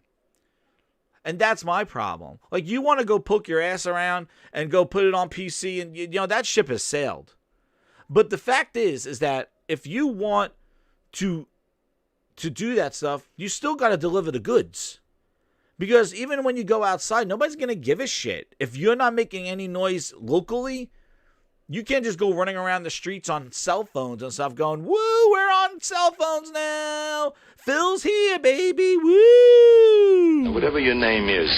And that's my problem. Like, you want to go poke your ass around and go put it on PC, and that ship has sailed. But the fact is that if you want to do that stuff, you still got to deliver the goods. Because even when you go outside, nobody's going to give a shit. If you're not making any noise locally, you can't just go running around the streets on cell phones and stuff going, woo, we're on cell phones now. Phil's here, baby, woo. Now, whatever your name is,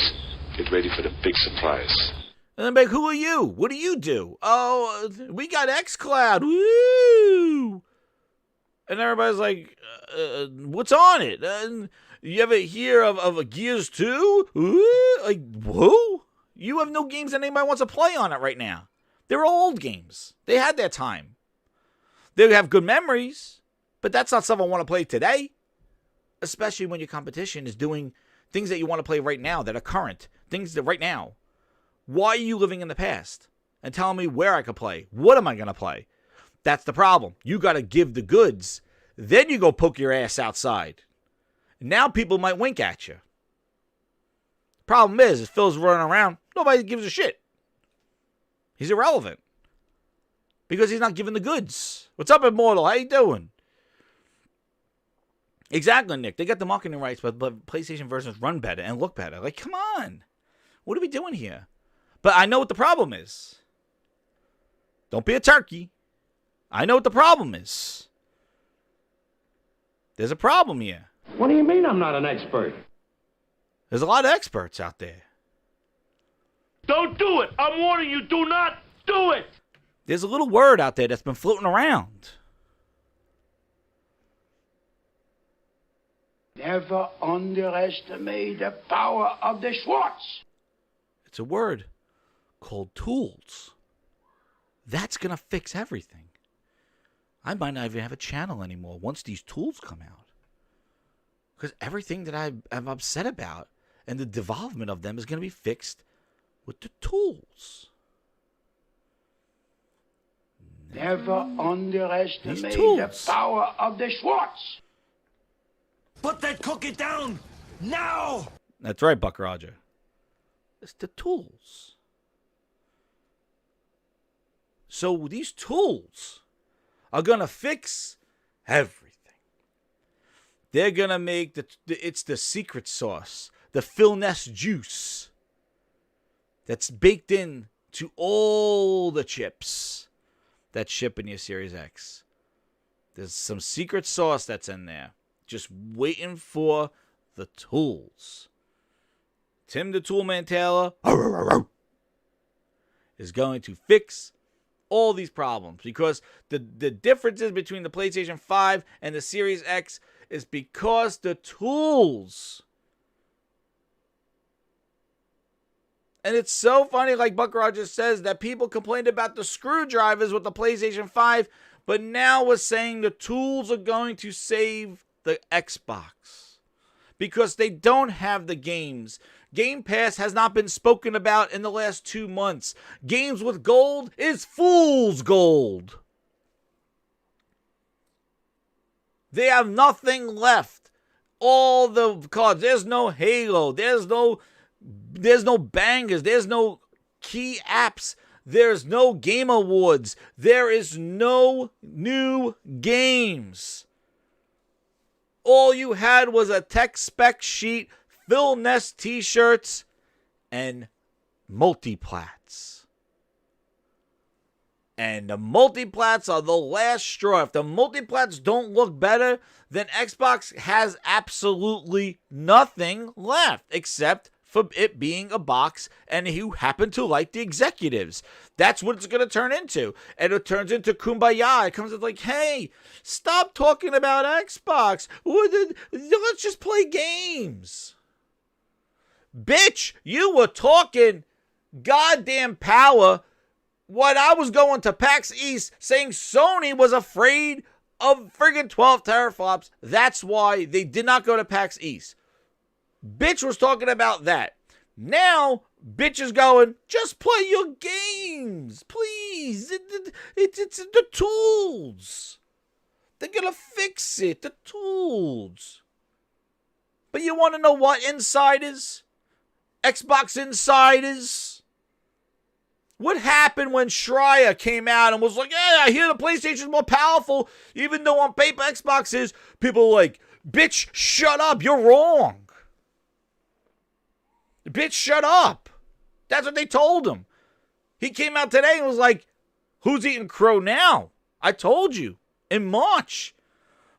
get ready for the big surprise. And I'm like, who are you? What do you do? Oh, we got xCloud, woo. And everybody's like, what's on it? You ever hear of a Gears 2? Ooh, like, whoa? You have no games that anybody wants to play on it right now. They're old games. They had their time. They have good memories, but that's not stuff I want to play today. Especially when your competition is doing things that you want to play right now that are current. Things that right now. Why are you living in the past and telling me where I could play? What am I going to play? That's the problem. You got to give the goods. Then you go poke your ass outside. Now people might wink at you. Problem is Phil's running around. Nobody gives a shit. He's irrelevant. Because he's not giving the goods. What's up, Immortal? How you doing? Exactly, Nick. They got the marketing rights, but PlayStation versions run better and look better. Like, come on. What are we doing here? But I know what the problem is. Don't be a turkey. I know what the problem is. There's a problem here. What do you mean I'm not an expert? There's a lot of experts out there. Don't do it! I'm warning you, do not do it! There's a little word out there that's been floating around. Never underestimate the power of the Schwartz. It's a word called tools. That's going to fix everything. I might not even have a channel anymore once these tools come out. Because everything that I'm upset about and the development of them is going to be fixed with the tools. Never underestimate the power of the Schwartz. Put that cookie down now! That's right, Buck Roger. It's the tools. So these tools are going to fix everything. They're going to make it's the secret sauce, the Phil Ness juice that's baked in to all the chips that ship in your Series X. There's some secret sauce that's in there, just waiting for the tools. Tim the Toolman Taylor, is going to fix all these problems, because the differences between the PlayStation 5 and the Series X is because the tools. And it's so funny, like Buck Rogers says, that people complained about the screwdrivers with the PlayStation 5, but now we're saying the tools are going to save the Xbox because they don't have the games. Game Pass has not been spoken about in the last 2 months. Games with gold is fool's gold. They have nothing left. All the cards. There's no Halo. There's no bangers. There's no key apps. There's no Game Awards. There is no new games. All you had was a tech spec sheet, Phil Ness t-shirts, and multiplats. And the multiplats are the last straw. If the multiplats don't look better, then Xbox has absolutely nothing left except for it being a box and who happen to like the executives. That's what it's going to turn into. And it turns into kumbaya. It comes in like, hey, stop talking about Xbox. Let's just play games. Bitch, you were talking goddamn power when I was going to PAX East saying Sony was afraid of friggin' 12 teraflops. That's why they did not go to PAX East. Bitch was talking about that. Now, bitch is going, just play your games, please. It's the tools. They're going to fix it, the tools. But you want to know what insiders? Xbox insiders? What happened when Schreier came out and was like, hey, I hear the PlayStation's more powerful, even though on paper Xbox is? People were like, bitch, shut up, you're wrong. Bitch, shut up. That's what they told him. He came out today and was like, who's eating crow now? I told you, in March.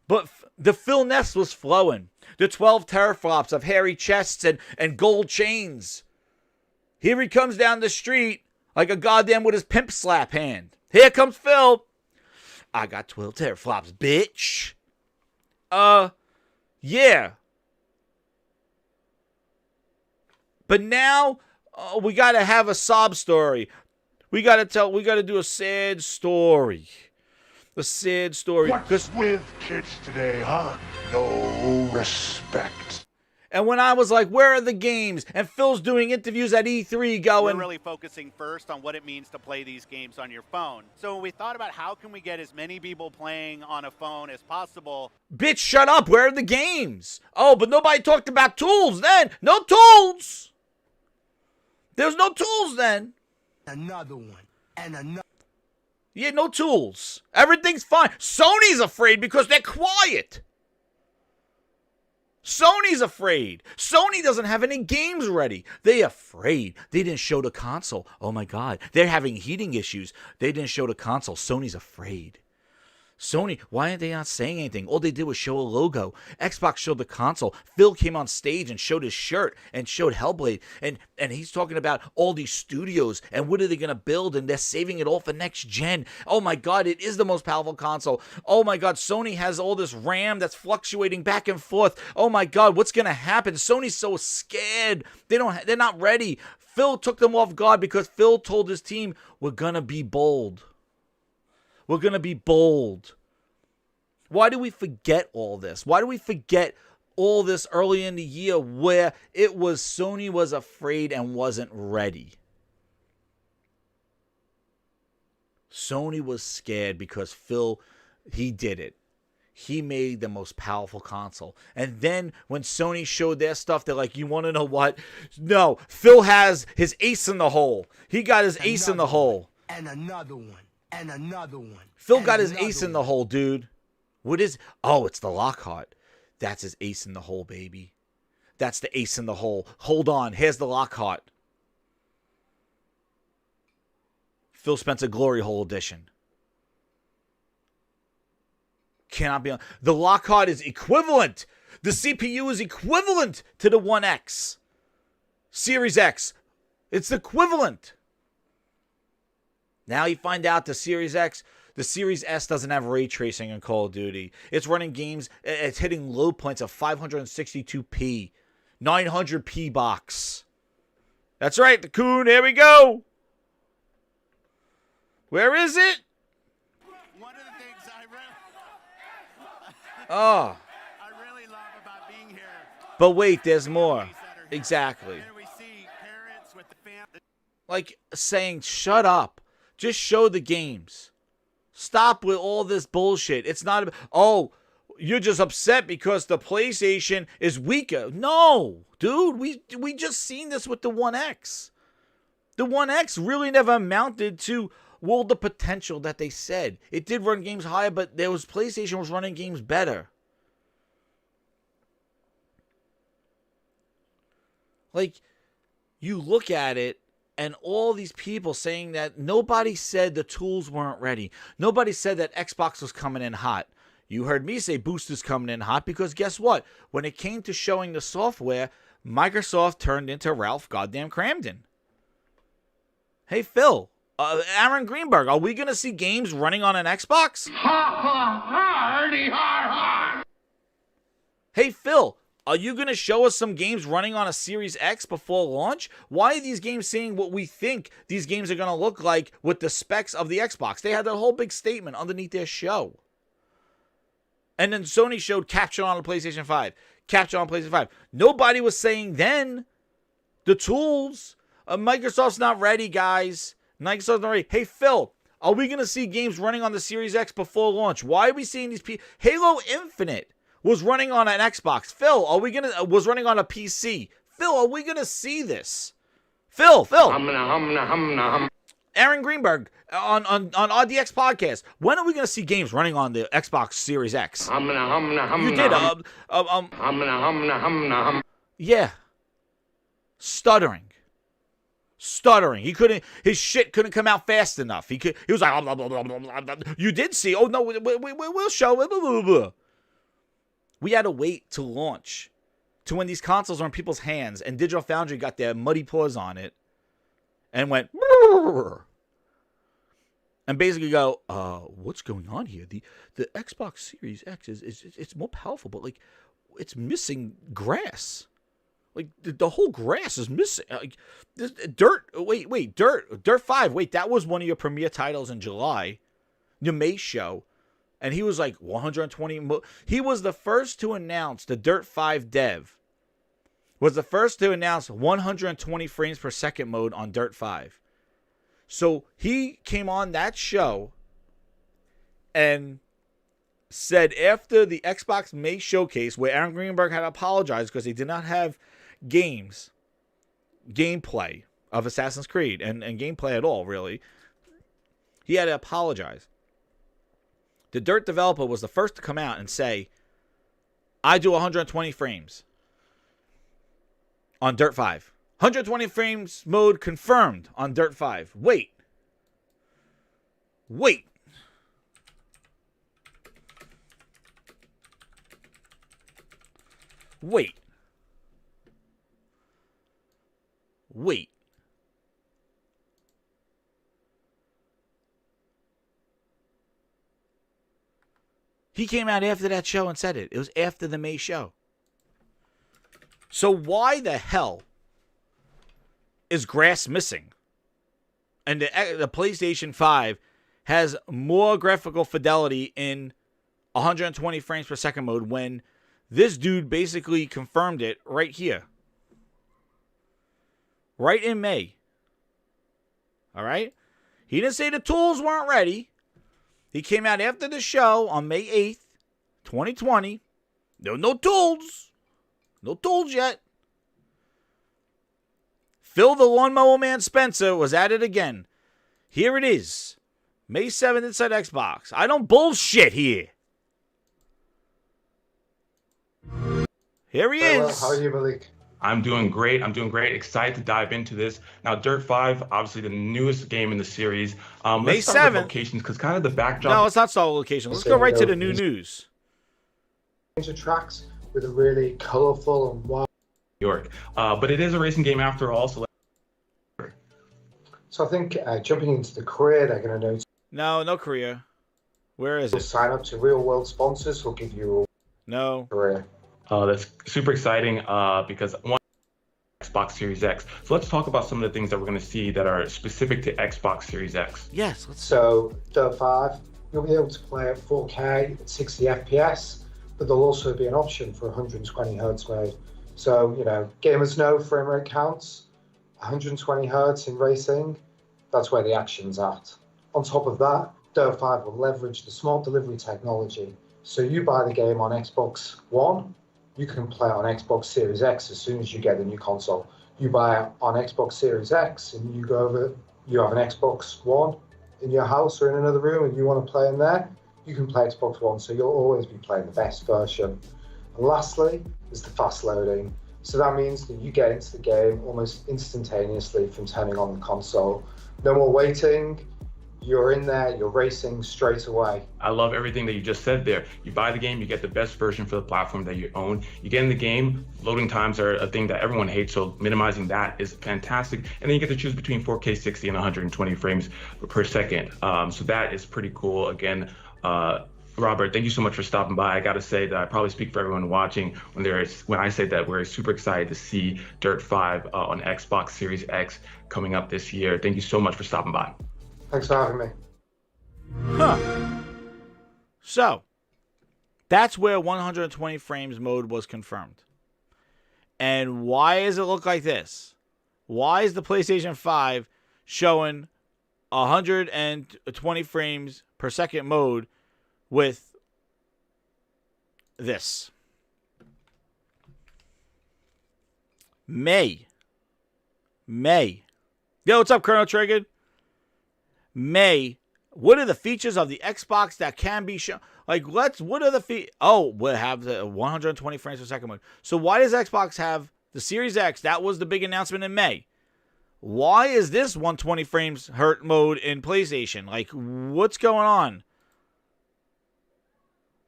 But the Phil Ness was flowing. The 12 teraflops of hairy chests and gold chains. Here he comes down the street like a goddamn with his pimp slap hand. Here comes Phil. I got 12 teraflops, bitch. Yeah. But now we got to have a sob story. We got to do a sad story. A sad story. What's with kids today, huh? No respect. And when I was like, where are the games? And Phil's doing interviews at E3 going, We're really focusing first on what it means to play these games on your phone. So when we thought about how can we get as many people playing on a phone as possible. bitch, shut up. Where are the games? Oh, but nobody talked about tools then. No tools. There's no tools then. Another one. And another. Yeah, no tools. Everything's fine. Sony's afraid because they're quiet. Sony's afraid. Sony doesn't have any games ready. They're afraid. They didn't show the console. Oh my God. They're having heating issues. They didn't show the console. Sony's afraid. Sony, why aren't they not saying anything? All they did was show a logo. Xbox showed the console. Phil came on stage and showed his shirt and showed Hellblade. And he's talking about all these studios and what are they going to build, and they're saving it all for next gen. Oh my God, it is the most powerful console. Oh my God, Sony has all this RAM that's fluctuating back and forth. Oh my God, what's going to happen? Sony's so scared. They're not ready. Phil took them off guard because Phil told his team, we're going to be bold. We're going to be bold. Why do we forget all this? Why do we forget all this early in the year where it was Sony was afraid and wasn't ready? Sony was scared because Phil, he did it. He made the most powerful console. And then when Sony showed their stuff, they're like, you want to know what? No, Phil has his ace in the hole. He got his ace in the hole. And another one. And another one. Phil got his ace in the hole, dude. What is... Oh, it's the Lockhart. That's his ace in the hole, baby. That's the ace in the hole. Hold on. Here's the Lockhart. Phil Spencer Glory Hole Edition. Cannot be on... The Lockhart is equivalent. The CPU is equivalent to the 1X. Series X. It's equivalent. Now you find out the Series X, the Series S doesn't have ray tracing in Call of Duty. It's running games, it's hitting low points of 562p, 900p box. That's right, the Coon, here we go. Where is it? One of the things Oh. I really love about being here. But wait, there's more. Exactly. Here we see parents with the family. Like saying, shut up. Just show the games. Stop with all this bullshit. It's not, oh, you're just upset because the PlayStation is weaker. No, dude, we just seen this with the One X. The One X really never amounted to, well, the potential that they said. It did run games higher, but PlayStation was running games better. Like, you look at it, and all these people saying that nobody said the tools weren't ready. Nobody said that Xbox was coming in hot. You heard me say boosters coming in hot because guess what? When it came to showing the software, Microsoft turned into Ralph goddamn Cramden. Hey, Phil, Aaron Greenberg, are we going to see games running on an Xbox? Ha ha hardy har har. Hey, Phil, are you going to show us some games running on a Series X before launch? Why are these games saying what we think these games are going to look like with the specs of the Xbox? They had that whole big statement underneath their show. And then Sony showed capture on the PlayStation 5. Capture on PlayStation 5. Nobody was saying then the tools. Microsoft's not ready, guys. Microsoft's not ready. Hey, Phil, are we going to see games running on the Series X before launch? Why are we seeing these people? Halo Infinite was running on an Xbox. Phil, was running on a PC. Phil, are we gonna see this? Phil. Aaron Greenberg on RDX podcast. When are we gonna see games running on the Xbox Series X? You did. Yeah. Stuttering. His shit couldn't come out fast enough. He was like, blah, blah, blah, blah, blah. You did see. Oh no, we'll show. Blah, blah, blah. We had to wait to launch, to when these consoles are in people's hands, and Digital Foundry got their muddy paws on it, and went, and basically go, what's going on here? The Xbox Series X it's more powerful, but like, it's missing grass. Like the whole grass is missing. Like, Dirt 5. Wait, that was one of your premiere titles in July, the May show. And he was like 120. He was the first to announce, the Dirt 5 dev was the first to announce 120 frames per second mode on Dirt 5. So he came on that show and said after the Xbox May showcase, where Aaron Greenberg had apologized because he did not have gameplay of Assassin's Creed and gameplay at all, really. He had to apologize. The Dirt developer was the first to come out and say, I do 120 frames on Dirt 5. 120 frames mode confirmed on Dirt 5. Wait. Wait. He came out after that show and said it. It was after the May show. So why the hell is grass missing? And the PlayStation 5 has more graphical fidelity in 120 frames per second mode when this dude basically confirmed it right here. Right in May. All right? He didn't say the tools weren't ready. He came out after the show on May 8th, 2020. No tools. No tools yet. Phil the Lawnmower Man Spencer was at it again. Here it is. May 7th inside Xbox. I don't bullshit here. Here he is. How are you, Malik? I'm doing great. Excited to dive into this. Now, Dirt 5, obviously the newest game in the series. May let's start 7th. with locations, because kind of the backdrop. No, let's not start with locations. Let's go right to the new news. Tracks with a really colorful and wild. New York. But it is a racing game after all, so So I think jumping into the career, they're going to notice. No career. Where is You'll it? sign up to real world sponsors who'll give you No. a career. That's super exciting because one Xbox Series X. So let's talk about some of the things that we're going to see that are specific to Xbox Series X. Yes. So Dirt 5, you'll be able to play at 4K at 60 FPS, but there'll also be an option for 120 hertz mode. So, gamers know frame rate counts. 120 hertz in racing, that's where the action's at. On top of that, Dirt 5 will leverage the smart delivery technology. So you buy the game on Xbox One, you can play it on Xbox Series X as soon as you get the new console. You buy it on Xbox Series X and you go over, you have an Xbox One in your house or in another room and you want to play in there, you can play Xbox One, so you'll always be playing the best version. And lastly is the fast loading. So that means that you get into the game almost instantaneously from turning on the console. No more waiting. You're in there, you're racing straight away. I love everything that you just said there. You buy the game, you get the best version for the platform that you own. You get in the game, loading times are a thing that everyone hates, so minimizing that is fantastic. And then you get to choose between 4K 60 and 120 frames per second. So that is pretty cool. Again, Robert, thank you so much for stopping by. I got to say that I probably speak for everyone watching when I say that we're super excited to see Dirt 5 on Xbox Series X coming up this year. Thank you so much for stopping by. Thanks for having me. So, that's where 120 frames mode was confirmed. And why does it look like this? Why is the PlayStation 5 showing 120 frames per second mode with this? May. Yo, what's up, Colonel Triggered? May. What are the features of the Xbox that can be shown? What are the we'll have the 120 frames per second mode. So why does Xbox have the Series X? That was the big announcement in May. Why is this 120 frames hertz mode in PlayStation? What's going on?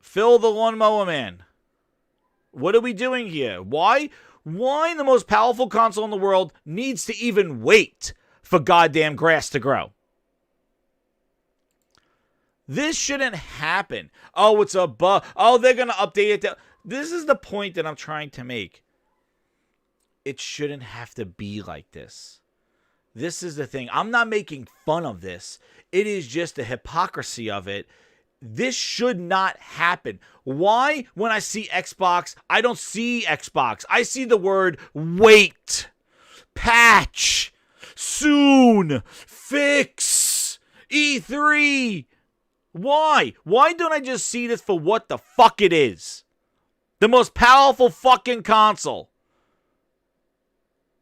Phil the Lawnmower Man. What are we doing here? Why the most powerful console in the world needs to even wait for goddamn grass to grow? This shouldn't happen. Oh, it's a bug. Oh, they're going to update it. This is the point that I'm trying to make. It shouldn't have to be like this. This is the thing. I'm not making fun of this. It is just the hypocrisy of it. This should not happen. Why, when I see Xbox, I don't see Xbox. I see the word wait, patch, soon, fix, E3. Why? Why don't I just see this for what the fuck it is? The most powerful fucking console.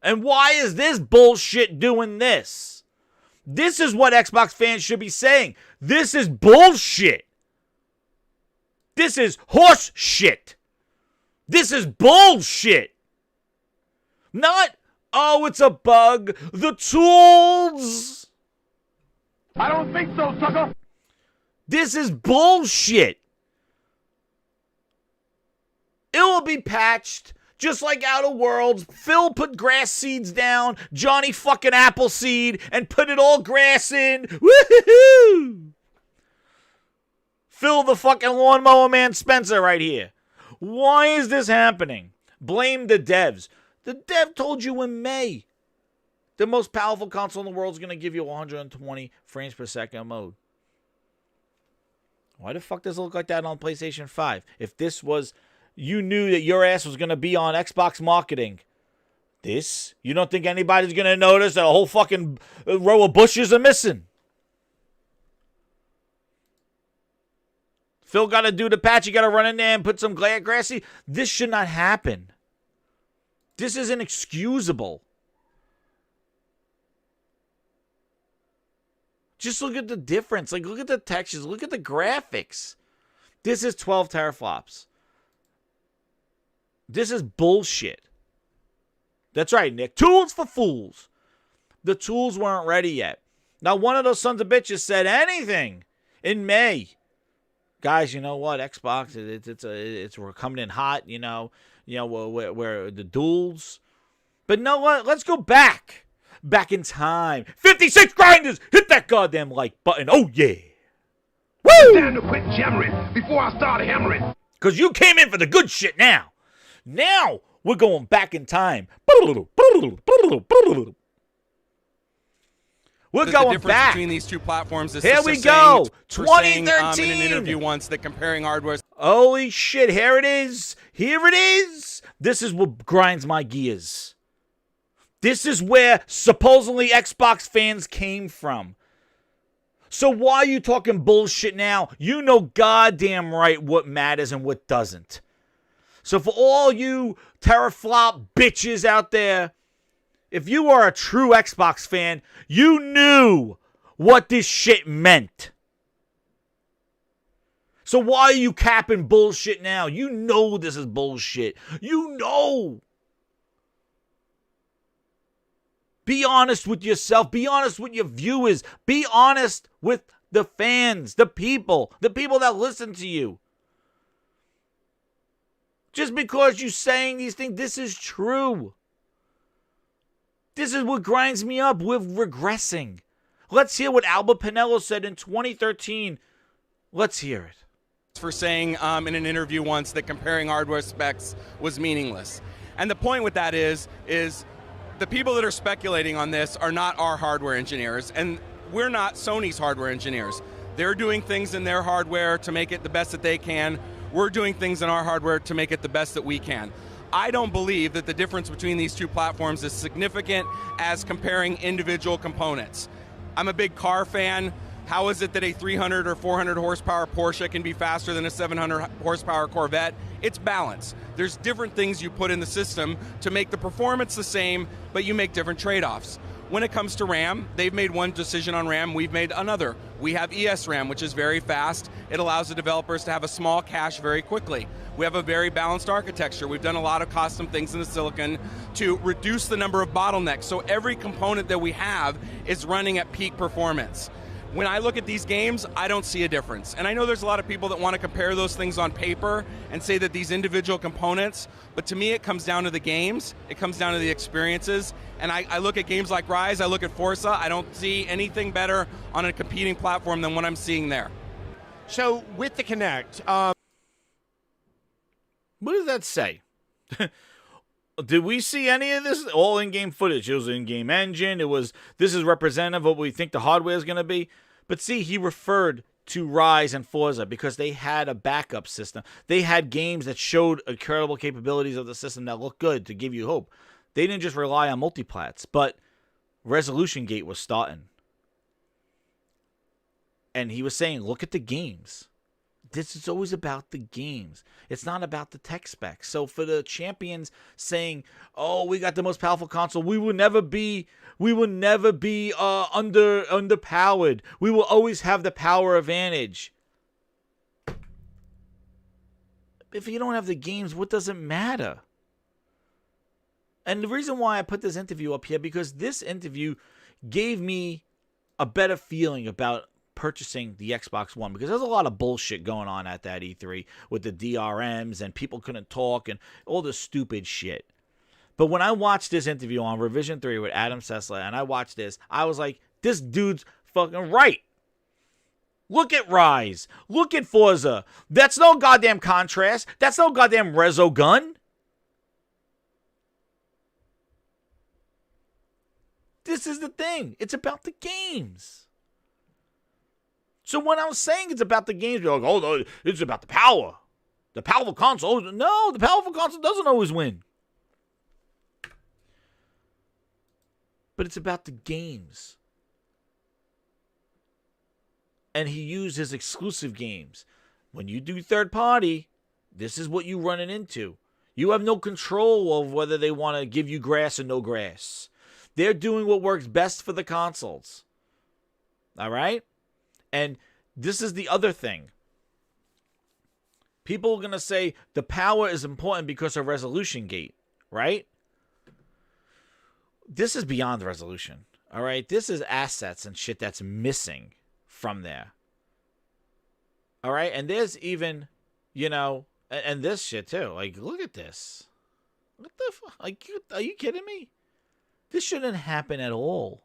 And why is this bullshit doing this? This is what Xbox fans should be saying. This is bullshit. This is horse shit. This is bullshit. Not, oh, it's a bug. The tools. I don't think so, sucker. This is bullshit. It will be patched just like Outer Worlds. Phil put grass seeds down, Johnny fucking Appleseed, and put it all grass in. Woohoo! Phil the fucking Lawnmower Man Spencer right here. Why is this happening? Blame the devs. The dev told you in May the most powerful console in the world is going to give you 120 frames per second mode. Why the fuck does it look like that on PlayStation 5? If this was, you knew that your ass was going to be on Xbox marketing. This, you don't think anybody's going to notice that a whole fucking row of bushes are missing? Phil got to do the patch. You got to run in there and put some grassy. This should not happen. This is inexcusable. Just look at the difference. Look at the textures. Look at the graphics. This is 12 teraflops. This is bullshit. That's right, Nick. Tools for fools. The tools weren't ready yet. Now, one of those sons of bitches said anything in May. Guys, you know what? Xbox, we're coming in hot. Where the duels. But know what? Let's go back back in time. 56 grinders, hit that goddamn like button. Oh, yeah. Woo! Time to quit jammering before I start hammering. Because you came in for the good shit now. Now, we're going back in time. We're the going difference back. Between these two platforms is Here we go. 2013. In an interview once that comparing hardware. Holy shit, here it is. Here it is. This is what grinds my gears. This is where supposedly Xbox fans came from. So why are you talking bullshit now? You know goddamn right what matters and what doesn't. So for all you teraflop bitches out there, if you are a true Xbox fan, you knew what this shit meant. So why are you capping bullshit now? You know this is bullshit. You know. Be honest with yourself. Be honest with your viewers. Be honest with the fans, the people that listen to you. Just because you're saying these things, this is true. This is what grinds me up. We're regressing. Let's hear what Albert Pinello said in 2013. Let's hear it. For saying in an interview once that comparing hardware specs was meaningless. And the point with that is the people that are speculating on this are not our hardware engineers, and we're not Sony's hardware engineers. They're doing things in their hardware to make it the best that they can. We're doing things in our hardware to make it the best that we can. I don't believe that the difference between these two platforms is significant as comparing individual components. I'm a big car fan. How is it that a 300 or 400 horsepower Porsche can be faster than a 700 horsepower Corvette? It's balance. There's different things you put in the system to make the performance the same, but you make different trade-offs. When it comes to RAM, they've made one decision on RAM, we've made another. We have ESRAM, which is very fast. It allows the developers to have a small cache very quickly. We have a very balanced architecture. We've done a lot of custom things in the silicon to reduce the number of bottlenecks. So every component that we have is running at peak performance. When I look at these games, I don't see a difference. And I know there's a lot of people that want to compare those things on paper and say that these individual components, but to me it comes down to the games, it comes down to the experiences. And I look at games like Rise, I look at Forza, I don't see anything better on a competing platform than what I'm seeing there. So with the Kinect, what does that say? Did we see any of this? All in-game footage. It was an in-game engine. This is representative of what we think the hardware is going to be. But see, he referred to Rise and Forza because they had a backup system. They had games that showed incredible capabilities of the system that looked good to give you hope. They didn't just rely on multiplats, but Resolution Gate was starting. And he was saying, look at the games. This is always about the games. It's not about the tech specs. So for the champions saying, "Oh, we got the most powerful console," we will never be underpowered. We will always have the power advantage. If you don't have the games, what does it matter? And the reason why I put this interview up here, because this interview gave me a better feeling about purchasing the Xbox One, because there's a lot of bullshit going on at that E3 with the DRMs and people couldn't talk and all this stupid shit. But when I watched this interview on Revision 3 with Adam Sessler and I watched this, I was like, this dude's fucking right. Look at Rise. Look at Forza. That's no goddamn contrast. That's no goddamn Resogun. This is the thing. It's about the games. So when I was saying it's about the games, you're like, oh, no, it's about the power. The powerful console. No, the powerful console doesn't always win. But it's about the games. And he used his exclusive games. When you do third party, this is what you're running into. You have no control of whether they want to give you grass or no grass. They're doing what works best for the consoles. All right? And this is the other thing. People are going to say the power is important because of Resolution Gate, right? This is beyond resolution, all right? This is assets and shit that's missing from there. All right? And there's even, and this shit too. Like, look at this. What the fuck? Like, are you kidding me? This shouldn't happen at all.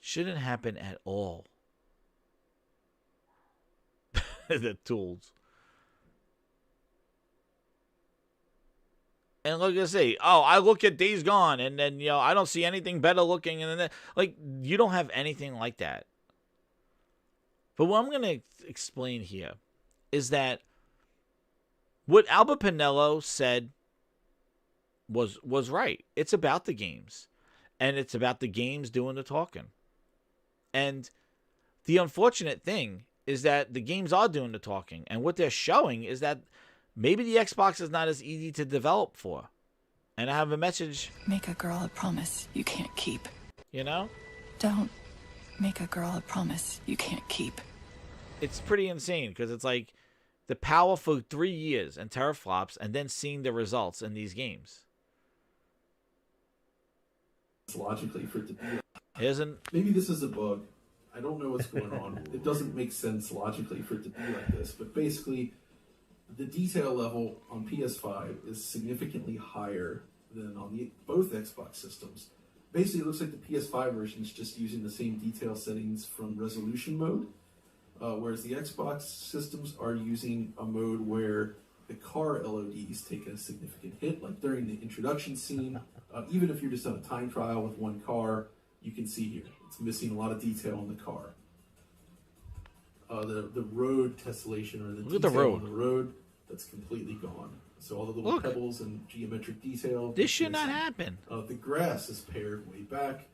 Shouldn't happen at all. The tools. And like I say, I look at Days Gone, and then, I don't see anything better looking. And then, like, you don't have anything like that. But what I'm going to explain here is that what Albert Pinello said was right. It's about the games. And it's about the games doing the talking. And the unfortunate thing is that the games are doing the talking. And what they're showing is that maybe the Xbox is not as easy to develop for. And I have a message. Make a girl a promise you can't keep. Don't make a girl a promise you can't keep. It's pretty insane because it's like the power for 3 years and teraflops and then seeing the results in these games. Logically for it to be. Isn't Maybe this is a bug. I don't know what's going on. It doesn't make sense logically for it to be like this. But basically, the detail level on PS5 is significantly higher than on both Xbox systems. Basically, it looks like the PS5 version is just using the same detail settings from resolution mode, whereas the Xbox systems are using a mode where the car LODs take a significant hit, like during the introduction scene. Even if you're just on a time trial with one car, you can see here, it's missing a lot of detail on the car. The road tessellation, or the detail on the road, that's completely gone. So all the little pebbles and geometric detail. This should not happen. The grass is paired way back.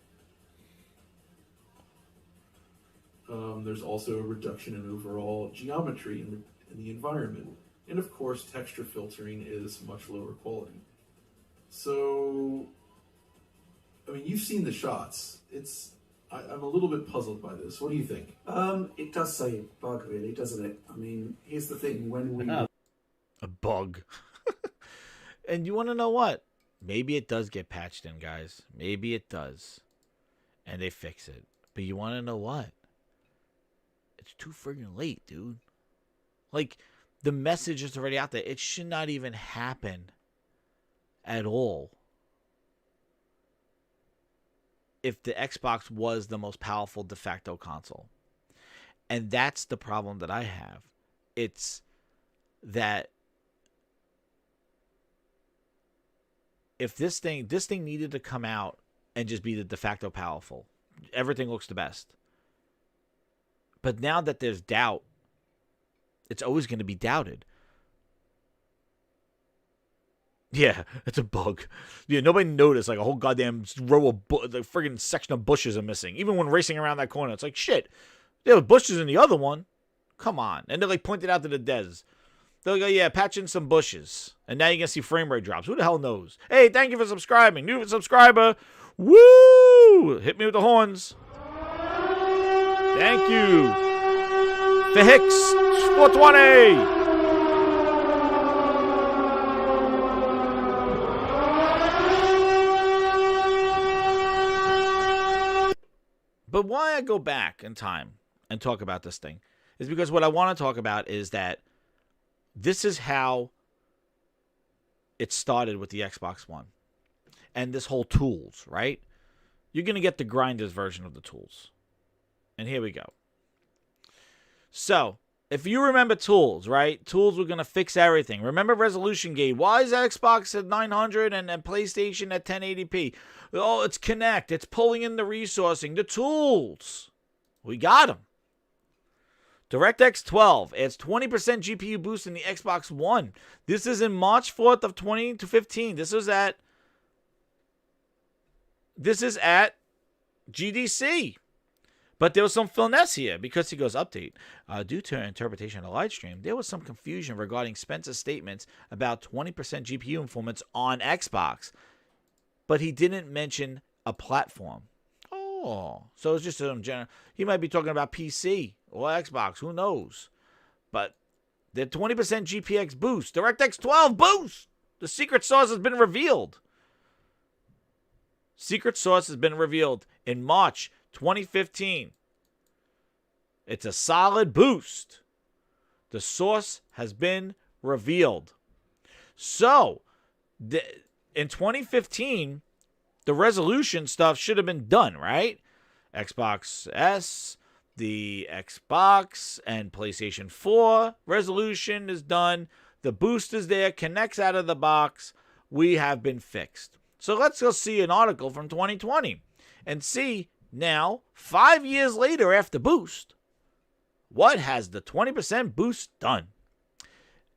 There's also a reduction in overall geometry in the environment. And of course, texture filtering is much lower quality. So, I mean, you've seen the shots. I'm a little bit puzzled by this. What do you think? It does say bug, really, doesn't it? I mean, here's the thing: when we a bug, and you want to know what? Maybe it does get patched in, guys. Maybe it does, and they fix it. But you want to know what? It's too friggin' late, dude. Like, the message is already out there. It should not even happen at all if the Xbox was the most powerful de facto console. And that's the problem that I have. It's that if this thing needed to come out and just be the de facto powerful, everything looks the best. But now that there's doubt, it's always going to be doubted. Yeah, it's a bug. Yeah, nobody noticed like a whole goddamn row of the friggin' section of bushes are missing. Even when racing around that corner, it's like, shit, there were bushes in the other one. Come on. And they like pointed out to the Dez. They'll go, yeah, patch in some bushes. And now you're going to see frame rate drops. Who the hell knows? Hey, thank you for subscribing. New subscriber. Woo! Hit me with the horns. Thank you. For Hicks 420. But why I go back in time and talk about this thing is because what I want to talk about is that this is how it started with the Xbox One. And this whole tools, right? You're going to get the grinders version of the tools. And here we go. So, if you remember tools, right? Tools were going to fix everything. Remember resolution gauge. Why is Xbox at 900 and PlayStation at 1080p? Oh, it's Kinect. It's pulling in the resourcing. The tools. We got them. DirectX 12 adds 20% GPU boost in the Xbox One. This is in March 4th of 2015. This is at GDC. But there was some finesse here because he goes, update. Due to interpretation of the live stream, there was some confusion regarding Spencer's statements about 20% GPU performance on Xbox. But he didn't mention a platform. Oh, so it's just some general. He might be talking about PC or Xbox. Who knows? But the 20% GPX boost, DirectX 12 boost. The secret sauce has been revealed. Secret sauce has been revealed in March 2015. It's a solid boost. The source has been revealed. So, in 2015, the resolution stuff should have been done, right? Xbox S, the Xbox, and PlayStation 4 resolution is done. The boost is there, connects out of the box. We have been fixed. So let's go see an article from 2020 and see now, 5 years later after boost, what has the 20% boost done?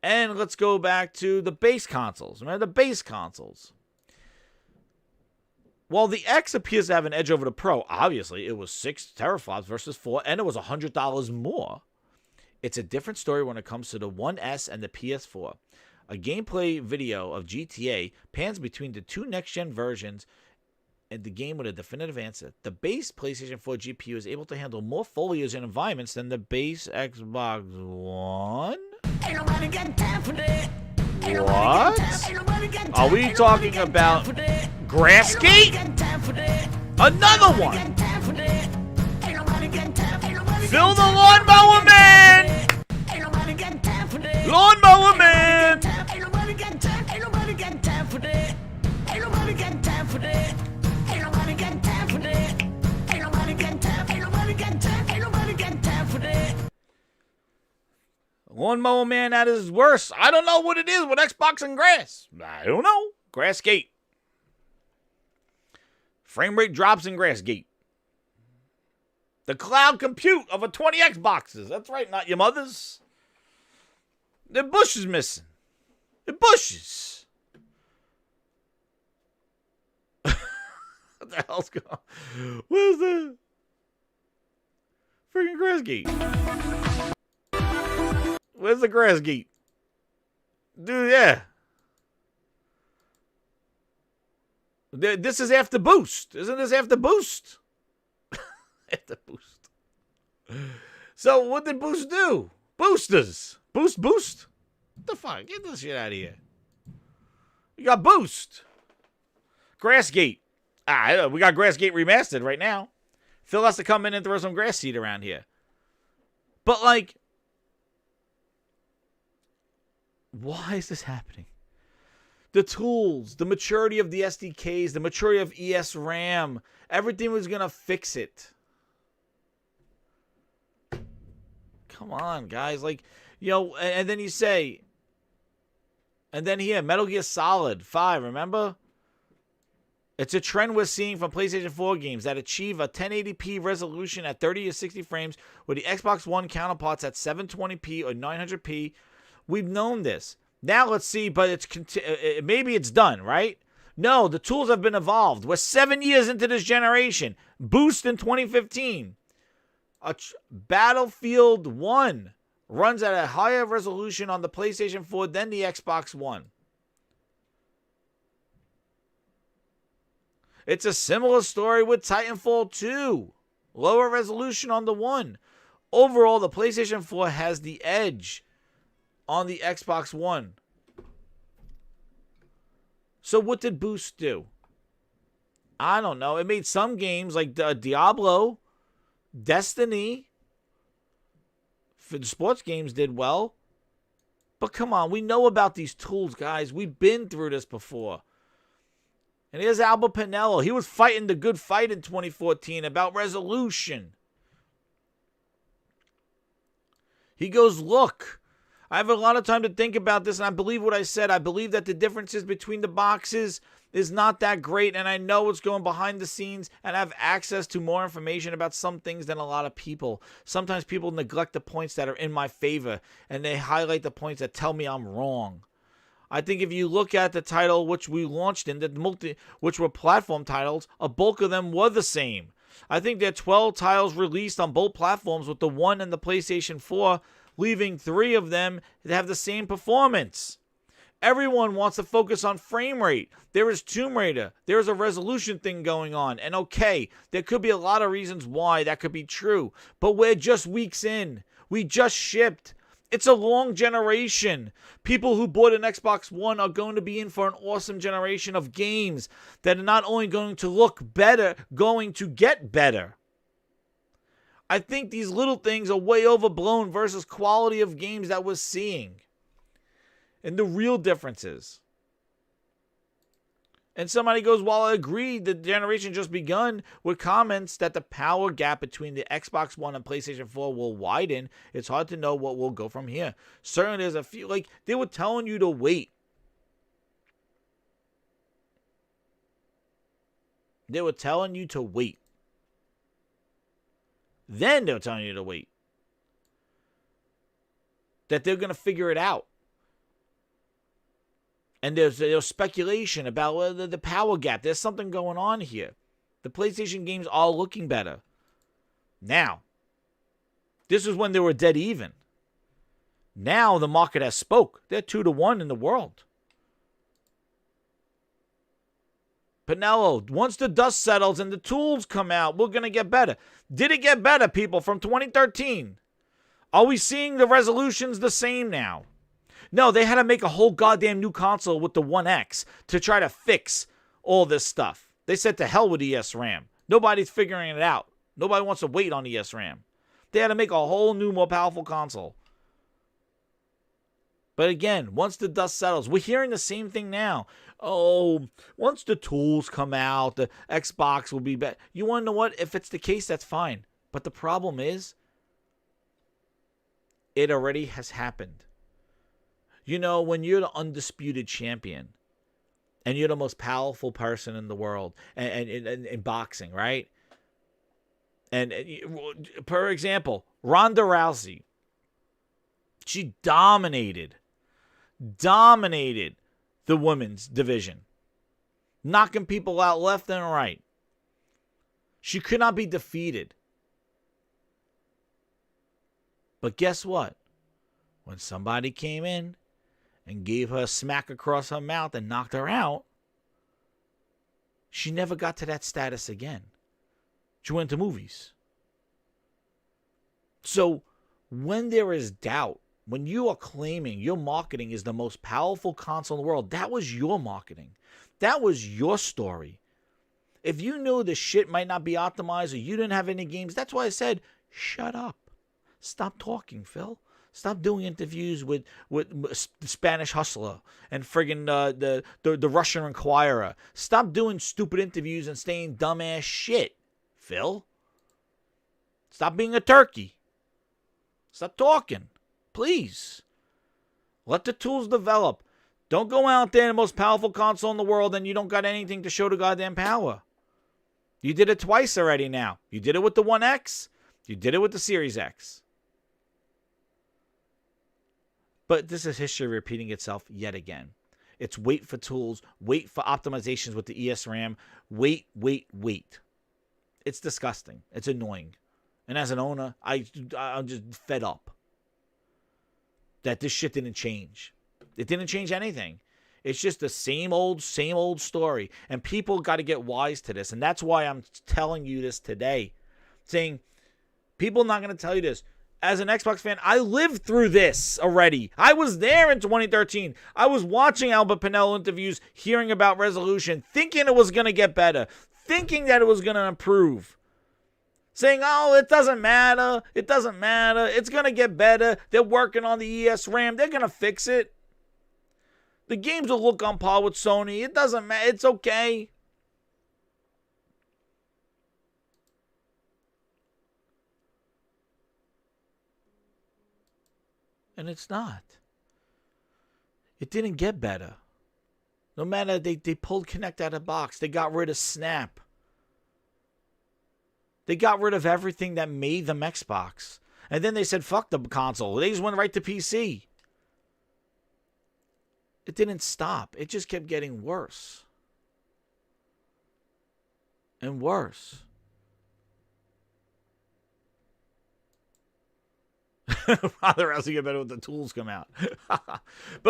And let's go back to the base consoles. Remember the base consoles? Well, the X appears to have an edge over the Pro. Obviously, it was 6 teraflops versus 4, and it was $100 more. It's a different story when it comes to the One S and the PS4. A gameplay video of GTA pans between the two next-gen versions and the game with a definitive answer. The base PlayStation 4 GPU is able to handle more folios and environments than the base Xbox One? Ain't nobody got time for that. What? Are we talking about Grassgate? Another one! Phil the Lawnmower Man! Lawnmower Man! Lawnmower Man at his worst. I don't know what it is with Xbox and grass. I don't know. Grassgate. Frame rate drops in Grassgate. The cloud compute of a 20 Xboxes. That's right, not your mother's. The bush is missing. The bushes. What the hell's going on? Where's the freaking Grassgate? Where's the Grassgate? Dude, yeah. This is after boost. Isn't this after boost? After boost. So what did boost do? Boosters. Boost. What the fuck? Get this shit out of here. You got boost. Grassgate. We got Grassgate remastered right now. Phil has to come in and throw some grass seed around here. But like, why is this happening? The tools, the maturity of the SDKs, the maturity of ESRAM, everything was going to fix it. Come on, guys. Like, you know, and then you say, and then here, Metal Gear Solid 5, remember? It's a trend we're seeing from PlayStation 4 games that achieve a 1080p resolution at 30 to 60 frames with the Xbox One counterparts at 720p or 900p. We've known this. Now let's see, but maybe it's done, right? No, the tools have been evolved. We're 7 years into this generation. Boost in 2015. Battlefield 1 runs at a higher resolution on the PlayStation 4 than the Xbox One. It's a similar story with Titanfall 2. Lower resolution on the One. Overall, the PlayStation 4 has the edge on the Xbox One. So what did Boost do? I don't know. It made some games like Diablo, Destiny, for the sports games did well. But come on, we know about these tools, guys. We've been through this before. And here's Albert Pinello. He was fighting the good fight in 2014 about resolution. He goes, look, I have a lot of time to think about this, and I believe what I said. I believe that the differences between the boxes is not that great, and I know what's going behind the scenes, and I have access to more information about some things than a lot of people. Sometimes people neglect the points that are in my favor, and they highlight the points that tell me I'm wrong. I think if you look at the title which we launched in, which were platform titles, a bulk of them were the same. I think there are 12 titles released on both platforms with the One and the PlayStation 4, leaving 3 of them that have the same performance. Everyone wants to focus on frame rate. There is Tomb Raider. There is a resolution thing going on. And okay, there could be a lot of reasons why that could be true. But we're just weeks in. We just shipped. It's a long generation. People who bought an Xbox One are going to be in for an awesome generation of games that are not only going to look better, going to get better. I think these little things are way overblown versus quality of games that we're seeing. and the real differences. And somebody goes, well, I agree the generation just begun, with comments that the power gap between the Xbox One and PlayStation 4 will widen. It's hard to know what will go from here. Certainly there's a few, like, they were telling you to wait. They were telling you to wait. Then they were telling you to wait. That they're going to figure it out. And there's speculation about the power gap. There's something going on here. The PlayStation games are looking better. Now, this is when they were dead even. Now the market has spoke. They're 2-1 in the world. Pinello, once the dust settles and the tools come out, we're going to get better. Did it get better, people, from 2013? Are we seeing the resolutions the same now? No, they had to make a whole goddamn new console with the One X to try to fix all this stuff. They said to hell with ESRAM. Nobody's figuring it out. Nobody wants to wait on ESRAM. They had to make a whole new, more powerful console. But again, once the dust settles, we're hearing the same thing now. Oh, once the tools come out, the Xbox will be better. You want to know what? If it's the case, that's fine. But the problem is, it already has happened. You know, when you're the undisputed champion and you're the most powerful person in the world and in boxing, right? And for example, Ronda Rousey, she dominated the women's division, knocking people out left and right. She could not be defeated. But guess what? When somebody came in and gave her a smack across her mouth and knocked her out, she never got to that status again. She went to movies. So when there is doubt, when you are claiming your marketing is the most powerful console in the world, that was your marketing. That was your story. If you knew the shit might not be optimized or you didn't have any games, that's why I said, shut up. Stop talking, Phil. Stop doing interviews with the Spanish Hustler and friggin' the Russian Inquirer. Stop doing stupid interviews and saying dumbass shit, Phil. Stop being a turkey. Stop talking. Please. Let the tools develop. Don't go out there, the most powerful console in the world, and you don't got anything to show the goddamn power. You did it twice already now. You did it with the One X. You did it with the Series X. But this is history repeating itself yet again. It's wait for tools, wait for optimizations with the ESRAM, wait. It's disgusting. It's annoying. And as an owner, I'm just fed up that this shit didn't change. It didn't change anything. It's just the same old story. And people got to get wise to this. And that's why I'm telling you this today. Saying, people are not going to tell you this. As an Xbox fan, I lived through this already. I was there in 2013. I was watching Albert Pinello interviews, hearing about resolution, thinking it was going to get better, thinking that it was going to improve. Saying, oh, it doesn't matter. It doesn't matter. It's going to get better. They're working on the ESRAM. They're going to fix it. The games will look on par with Sony. It doesn't matter. It's okay. And it's not. It didn't get better. No matter, they pulled Kinect out of the box. They got rid of Snap. They got rid of everything that made them Xbox. And then they said, fuck the console. They just went right to PC. It didn't stop. It just kept getting worse. And worse. Ronda Rousey get better when the tools come out. But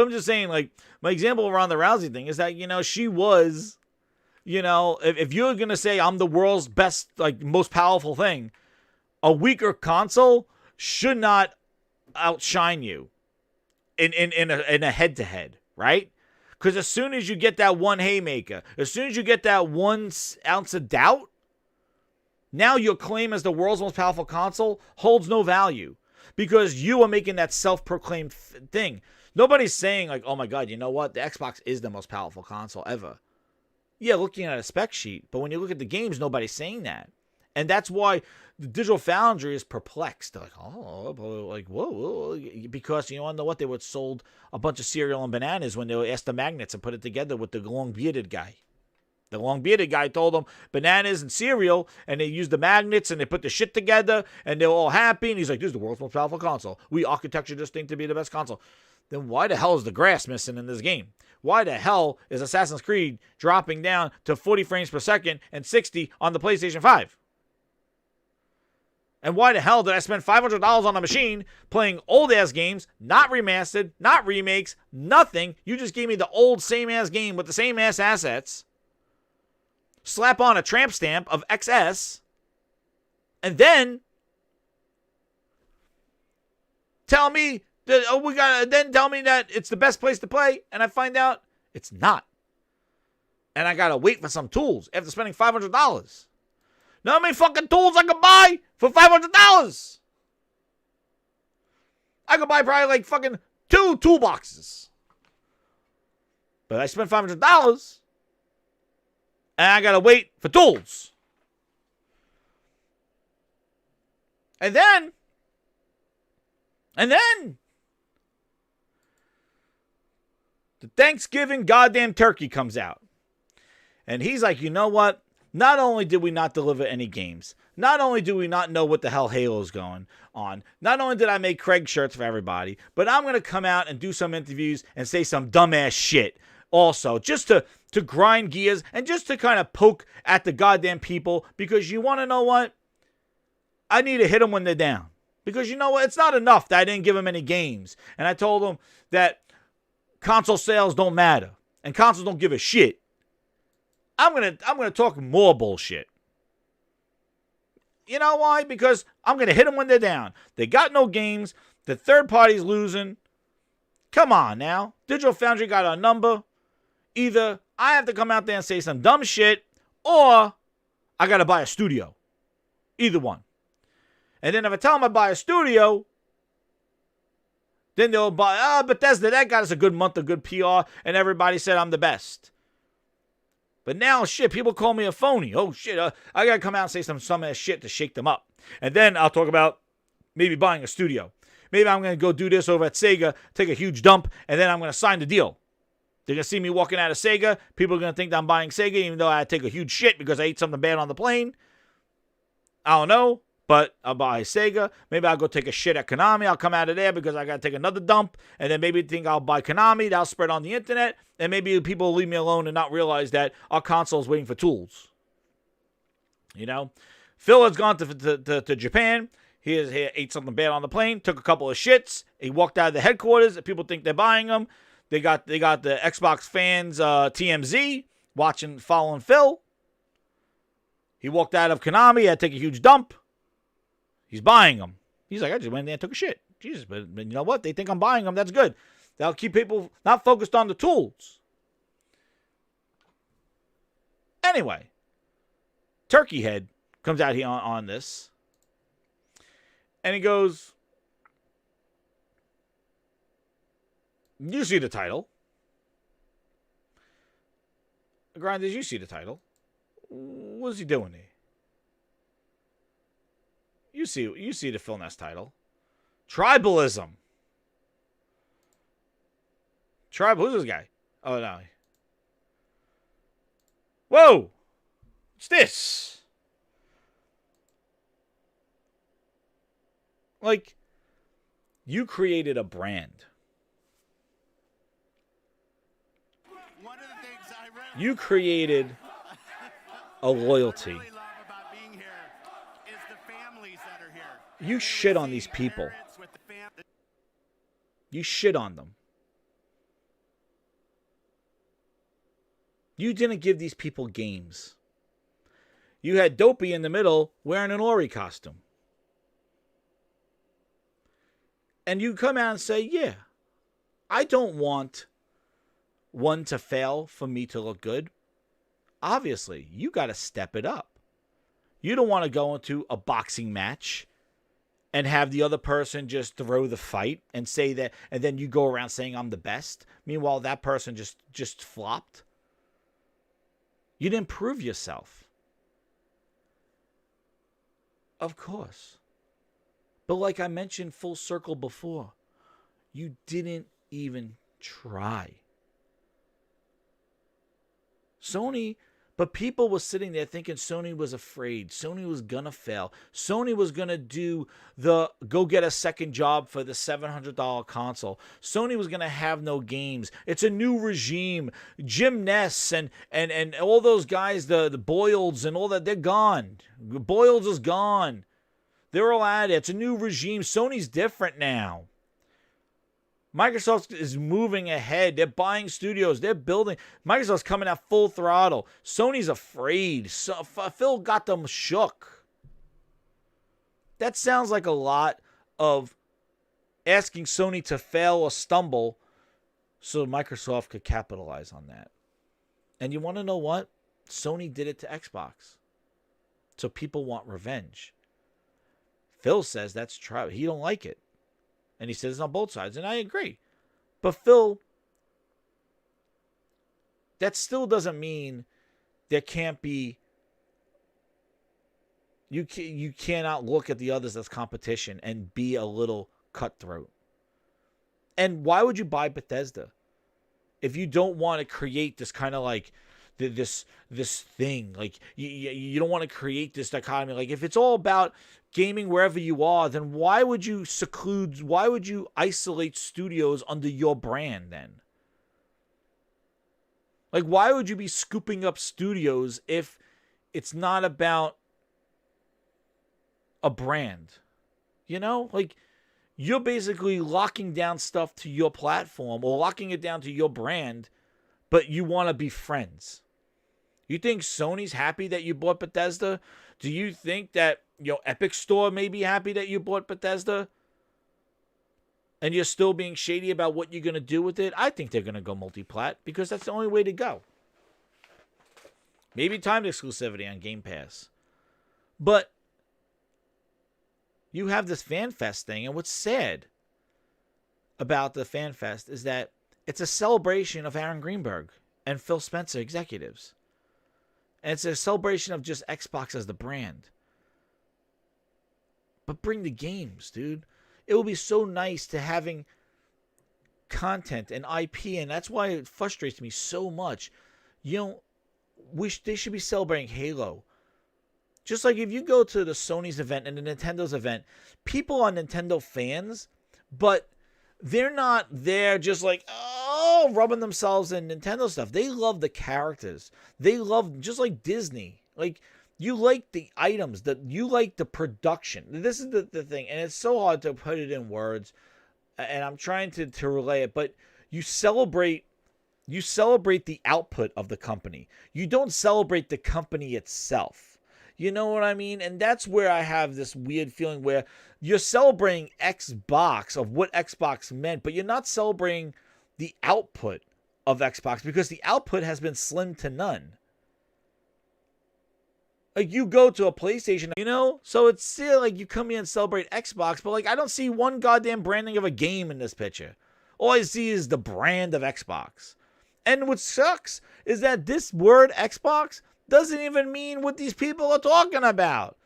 I'm just saying, like, my example of Ronda Rousey thing is that, you know, she was, you know, if you're going to say I'm the world's best, like, most powerful thing, a weaker console should not outshine you in a head-to-head, right? Because as soon as you get that one haymaker, as soon as you get that 1 ounce of doubt, now your claim as the world's most powerful console holds no value. Because you are making that self-proclaimed thing. Nobody's saying, like, oh my God, you know what? The Xbox is the most powerful console ever. Yeah, looking at a spec sheet, but when you look at the games, nobody's saying that. And that's why the Digital Foundry is perplexed. They're like, whoa, because you want to know what? They would sold a bunch of cereal and bananas when they were asked the magnets and put it together with the long-bearded guy. The long-bearded guy told them bananas and cereal, and they used the magnets, and they put the shit together, and they were all happy, and he's like, this is the world's most powerful console. We architecture this thing to be the best console. Then why the hell is the grass missing in this game? Why the hell is Assassin's Creed dropping down to 40 frames per second and 60 on the PlayStation 5? And why the hell did I spend $500 on a machine playing old-ass games, not remastered, not remakes, nothing? You just gave me the old same-ass game with the same-ass assets. Slap on a tramp stamp of XS. And then tell me that, tell me that it's the best place to play, and I find out it's not. And I gotta wait for some tools after spending $500. Know how many fucking tools I could buy for $500? I could buy probably like fucking 2 toolboxes. But I spent $500, and I gotta wait for tools. And then the Thanksgiving goddamn turkey comes out. And he's like, you know what? Not only did we not deliver any games, not only do we not know what the hell Halo's going on, not only did I make Craig shirts for everybody, but I'm going to come out and do some interviews and say some dumbass shit also, just to grind gears and just to kind of poke at the goddamn people, because you want to know what? I need to hit them when they're down. Because you know what? It's not enough that I didn't give them any games. And I told them that console sales don't matter and consoles don't give a shit. I'm gonna talk more bullshit. You know why? Because I'm gonna hit them when they're down. They got no games. The third party's losing. Come on now. Digital Foundry got our number. Either I have to come out there and say some dumb shit, or I gotta buy a studio. Either one. And then if I tell them I buy a studio, then they'll buy, Bethesda, that got us a good month of good PR, and everybody said I'm the best. But now, shit, people call me a phony. Oh, shit, I got to come out and say some ass shit to shake them up. And then I'll talk about maybe buying a studio. Maybe I'm going to go do this over at Sega, take a huge dump, and then I'm going to sign the deal. They're going to see me walking out of Sega. People are going to think that I'm buying Sega, even though I take a huge shit because I ate something bad on the plane. I don't know. But I'll buy Sega. Maybe I'll go take a shit at Konami. I'll come out of there because I got to take another dump. And then maybe think I'll buy Konami. That'll spread on the internet. And maybe people will leave me alone and not realize that our console is waiting for tools. You know? Phil has gone to Japan. He ate something bad on the plane. Took a couple of shits. He walked out of the headquarters. People think they're buying them. They got the Xbox fans TMZ following Phil. He walked out of Konami. He had to take a huge dump. He's buying them. He's like, I just went there and took a shit. Jesus, but you know what? They think I'm buying them. That's good. That'll keep people not focused on the tools. Anyway, Turkey Head comes out here on this. And he goes, you see the title. Grinders, you see the title. What's he doing here? You see the Phil Ness title. Tribalism. Who's this guy? Oh, no. Whoa! What's this? Like, you created a brand. You created a loyalty. You shit on these people. You shit on them. You didn't give these people games. You had Dopey in the middle wearing an Ori costume. And you come out and say, yeah, I don't want one to fail for me to look good. Obviously, you got to step it up. You don't want to go into a boxing match and have the other person just throw the fight and say that, and then you go around saying I'm the best. Meanwhile, that person just flopped. You didn't prove yourself. Of course. But like I mentioned full circle before, you didn't even try. Sony, but people were sitting there thinking Sony was afraid. Sony was going to fail. Sony was going to do the go get a second job for the $700 console. Sony was going to have no games. It's a new regime. Jim Ness and all those guys, the Boyles and all that, they're gone. Boyles is gone. They're all at it. It's a new regime. Sony's different now. Microsoft is moving ahead. They're buying studios. They're building. Microsoft's coming out full throttle. Sony's afraid. So, Phil got them shook. That sounds like a lot of asking Sony to fail or stumble so Microsoft could capitalize on that. And you want to know what? Sony did it to Xbox. So people want revenge. Phil says that's true. He don't like it. And he says it's on both sides. And I agree. But Phil, that still doesn't mean there can't be... You cannot look at the others as competition and be a little cutthroat. And why would you buy Bethesda if you don't want to create this kind of like this thing? Like you don't want to create this dichotomy. Like if it's all about gaming wherever you are, then why would you isolate studios under your brand then? Like why would you be scooping up studios if it's not about a brand? You know, like you're basically locking down stuff to your platform or locking it down to your brand, but you want to be friends. You think Sony's happy that you bought Bethesda? Do you think that Epic Store may be happy that you bought Bethesda? And you're still being shady about what you're going to do with it? I think they're going to go multi-plat because that's the only way to go. Maybe timed exclusivity on Game Pass. But you have this FanFest thing, and what's sad about the FanFest is that it's a celebration of Aaron Greenberg and Phil Spencer executives. And it's a celebration of just Xbox as the brand. But bring the games, dude. It will be so nice to having content and IP, and that's why it frustrates me so much. They should be celebrating Halo. Just like if you go to the Sony's event and the Nintendo's event, people are Nintendo fans, but they're not there just like, rubbing themselves in Nintendo stuff. They love the characters. They love, just like Disney. Like, you like the items, you like the production. This is the thing, and it's so hard to put it in words, and I'm trying to relay it, but you celebrate the output of the company. You don't celebrate the company itself. You know what I mean? And that's where I have this weird feeling where you're celebrating Xbox of what Xbox meant, but you're not celebrating the output of Xbox because the output has been slim to none. Like, you go to a PlayStation, so it's still like you come here and celebrate Xbox, but like I don't see one goddamn branding of a game in this picture. All I see is the brand of Xbox. And what sucks is that this word Xbox doesn't even mean what these people are talking about.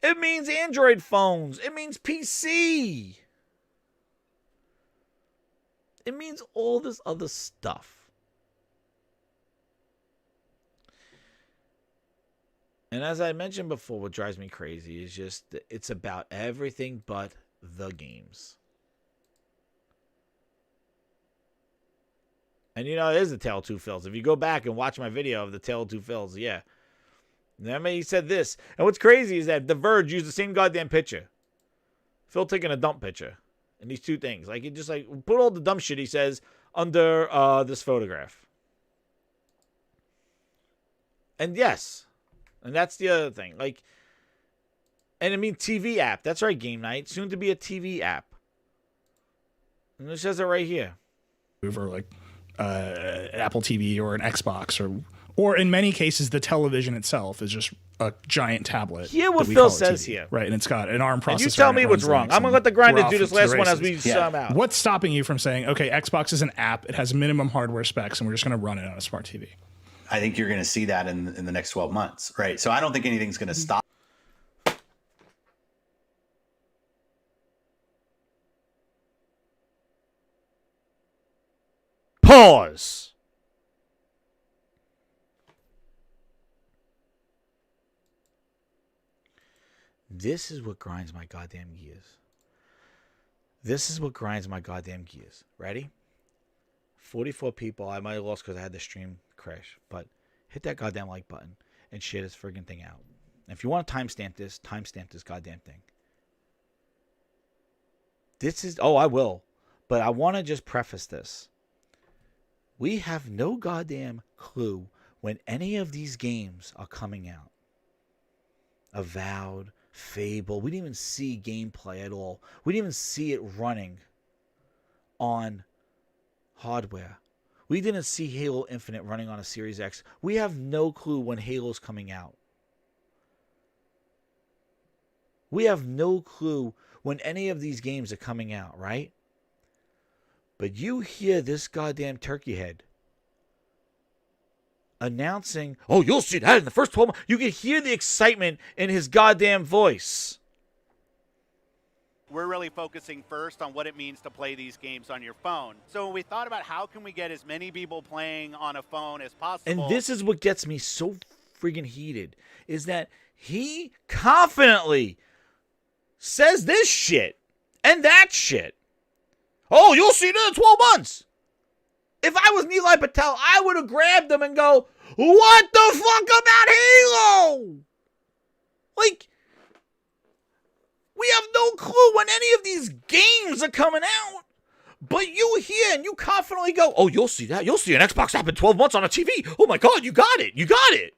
It means Android phones. It means PC. It means all this other stuff. And as I mentioned before, what drives me crazy is just it's about everything but the games. And it is the Tale of Two Phils. If you go back and watch my video of the Tale of Two Phils, yeah. He said this. And what's crazy is that The Verge used the same goddamn picture. Phil taking a dump picture. And these two things. Like, he just put all the dumb shit he says under this photograph. And yes. And that's the other thing. Like, and I mean TV app. That's right, Game Night. Soon to be a TV app. And it says it right here. Or like an Apple TV or an Xbox Or in many cases, the television itself is just a giant tablet. Hear what that we Phil call a says TV, here. Right, and it's got an ARM processor. And you tell and me it what's runs wrong. Linux, I'm going to let the grinder we're do off this to the last one as races. we sum out. What's stopping you from saying, okay, Xbox is an app, it has minimum hardware specs, and we're just going to run it on a smart TV? I think you're going to see that in the next 12 months, right? So I don't think anything's going to stop. Pause. This is what grinds my goddamn gears. This is what grinds my goddamn gears. Ready? 44 people. I might have lost because I had the stream crash. But hit that goddamn like button and share this friggin' thing out. And if you want to timestamp this goddamn thing. This is... Oh, I will. But I want to just preface this. We have no goddamn clue when any of these games are coming out. Avowed, Fable. We didn't even see gameplay at all. We didn't even see it running on hardware. We didn't see Halo Infinite running on a Series X. We have no clue when Halo's coming out. We have no clue when any of these games are coming out, right? But you hear this goddamn turkey head announcing, oh, you'll see that in the first 12 months. You can hear the excitement in his goddamn voice. We're really focusing first on what it means to play these games on your phone. So when we thought about how can we get as many people playing on a phone as possible. And this is what gets me so friggin' heated, is that he confidently says this shit and that shit. Oh, you'll see that in 12 months. If I was Nilay Patel, I would have grabbed them and go, what the fuck about Halo? Like, we have no clue when any of these games are coming out. But you hear and you confidently go, oh, you'll see that. You'll see an Xbox app in 12 months on a TV. Oh my God, you got it. You got it.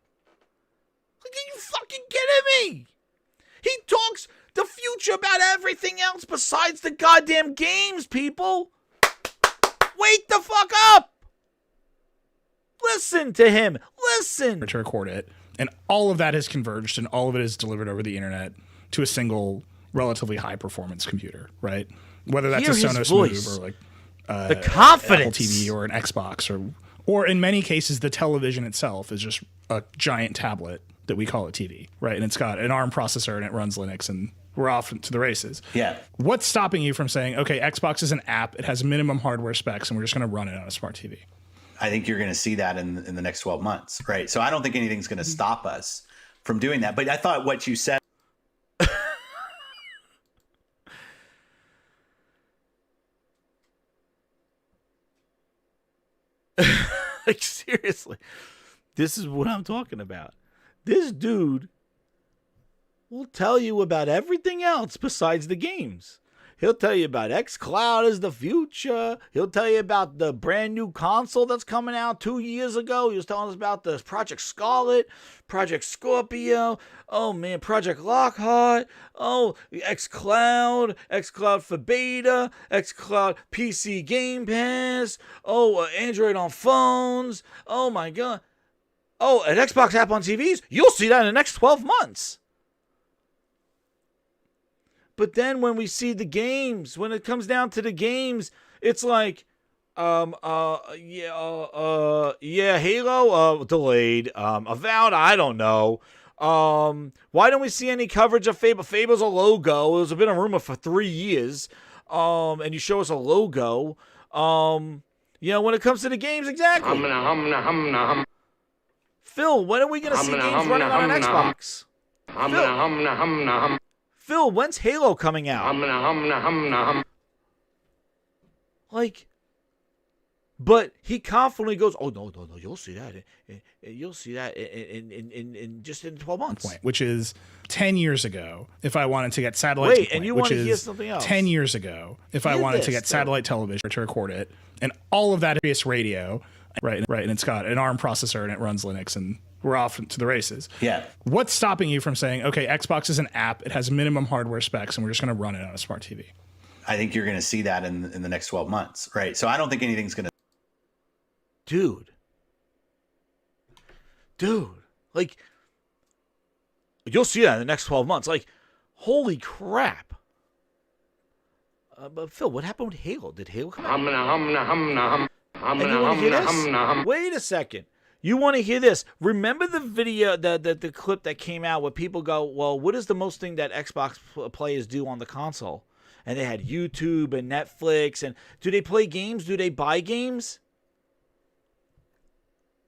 Like, are you fucking kidding me? He talks the future about everything else besides the goddamn games, people. Wake the fuck up. Listen to him. Listen. To record it. And all of that has converged and all of it is delivered over the internet to a single relatively high performance computer, right? Whether that's Hear a his Sonos voice. Move or like the confidence. Apple TV or an Xbox or in many cases the television itself is just a giant tablet that we call a TV, right? And it's got an ARM processor and it runs Linux and we're off to the races. Yeah. What's stopping you from saying, okay, Xbox is an app, it has minimum hardware specs, and we're just going to run it on a smart TV? I think you're going to see that in the next 12 months, right? So I don't think anything's going to stop us from doing that. But I thought what you said. Like, seriously. This is what I'm talking about. This dude will tell you about everything else besides the games. He'll tell you about xCloud is the future. He'll tell you about the brand new console that's coming out 2 years ago. He was telling us about the Project Scarlet, Project Scorpio. Oh, man, Project Lockhart. Oh, xCloud, xCloud for beta, xCloud PC Game Pass. Oh, Android on phones. Oh, my God. Oh, an Xbox app on TVs? You'll see that in the next 12 months. But then when we see the games, when it comes down to the games, it's like, yeah, Halo, delayed, Avowed, I don't know. Why don't we see any coverage of Fable? Fable's a logo. It's been a rumor for 3 years. And you show us a logo. You know, when it comes to the games, exactly. Phil, when are we going to see games running on an Xbox? Phil, when's Halo coming out? Like, but he confidently goes, oh, no, you'll see that. You'll see that in just in 12 months. Point, which is 10 years ago, if I wanted to get satellite... Wait, and you want to hear something else? 10 years ago, if I wanted to get satellite television to record it, and all of that is radio, right, and it's got an ARM processor and it runs Linux and... we're off to the races. Yeah. What's stopping you from saying, okay, Xbox is an app, it has minimum hardware specs, and we're just going to run it on a smart TV? I think you're going to see that in the next 12 months, right? So I don't think anything's going to... Dude. dude, like, you'll see that in the next 12 months. Like, holy crap. But Phil, what happened with Halo? Did Halo come out? And you want to hear this? Wait a second. You want to hear this? Remember the video, the clip that came out where people go, well, what is the most thing that Xbox players do on the console? And they had YouTube and Netflix. And do they play games? Do they buy games?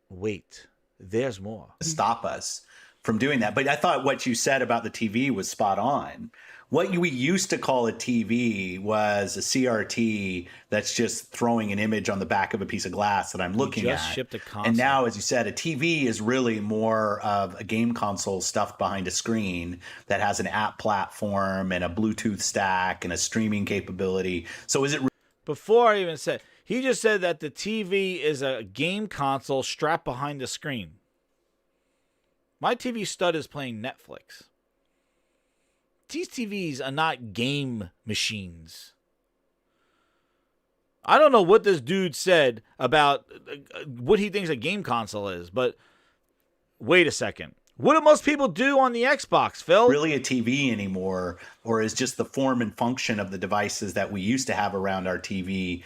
Wait, there's more. Stop us from doing that. But I thought what you said about the TV was spot on. What we used to call a TV was a CRT that's just throwing an image on the back of a piece of glass that I'm looking at. Shipped a console. And now, as you said, a TV is really more of a game console stuffed behind a screen that has an app platform and a Bluetooth stack and a streaming capability. So is it... Before I even said, he just said that the TV is a game console strapped behind the screen. My TV stud is playing Netflix. These TVs are not game machines. I don't know what this dude said about what he thinks a game console is, but wait a second. What do most people do on the Xbox, Phil? Really a TV anymore, or is just the form and function of the devices that we used to have around our TV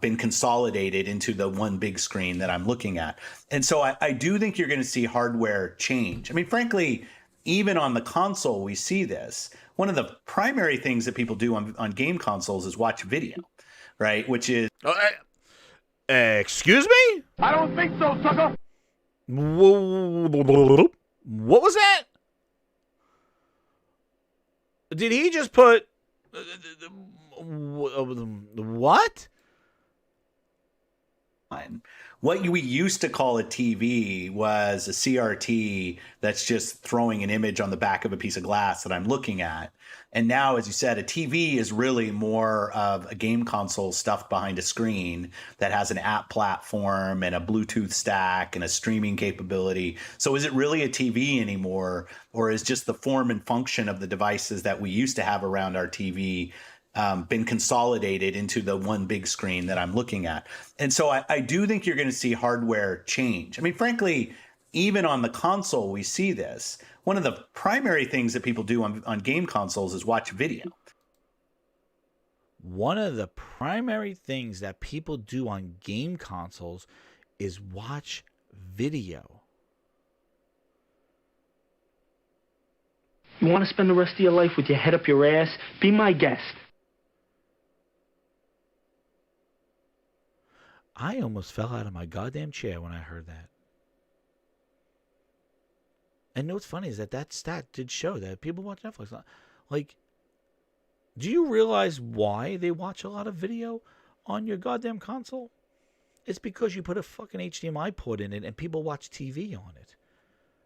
been consolidated into the one big screen that I'm looking at? And so I do think you're going to see hardware change. I mean, frankly, even on the console, we see this. One of the primary things that people do on game consoles is watch video, right? Which is... excuse me? I don't think so, sucker. What was that? Did he just put... what? What we used to call a TV was a CRT that's just throwing an image on the back of a piece of glass that I'm looking at. And now, as you said, a TV is really more of a game console stuffed behind a screen that has an app platform and a Bluetooth stack and a streaming capability. So is it really a TV anymore, or is just the form and function of the devices that we used to have around our TV been consolidated into the one big screen that I'm looking at? And so I do think you're going to see hardware change. I mean, frankly, even on the console, we see this. One of the primary things that people do on game consoles is watch video. One of the primary things that people do on game consoles is watch video. You want to spend the rest of your life with your head up your ass? Be my guest. I almost fell out of my goddamn chair when I heard that. And what's funny is that stat did show that people watch Netflix. Like, do you realize why they watch a lot of video on your goddamn console? It's because you put a fucking HDMI port in it and people watch TV on it.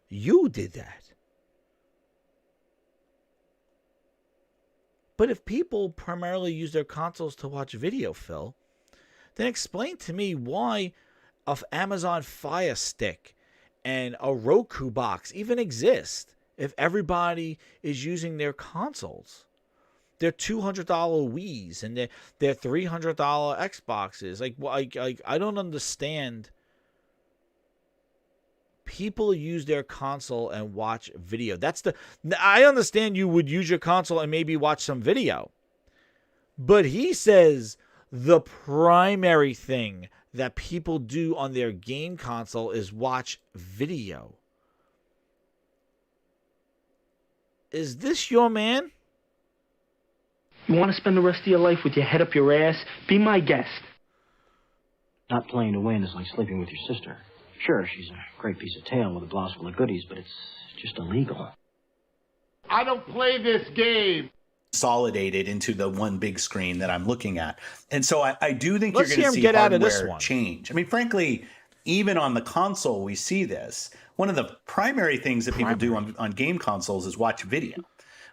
You did that. But if people primarily use their consoles to watch video, Phil, then explain to me why an Amazon Fire Stick and a Roku box even exist if everybody is using their consoles. They're $200 Wiis and they're $300 Xboxes. Like I don't understand. People use their console and watch video. I understand you would use your console and maybe watch some video. But he says the primary thing that people do on their game console is watch video. Is this your man? You want to spend the rest of your life with your head up your ass? Be my guest. Not playing to win is like sleeping with your sister. Sure, she's a great piece of tail with a blouse full of goodies, but it's just illegal. I don't play this game. Consolidated into the one big screen that I'm looking at. And so I do think Let's you're going to see get out of this hardware one. change. I mean, frankly, even on the console, we see this. One of the primary things that people do on game consoles is watch video,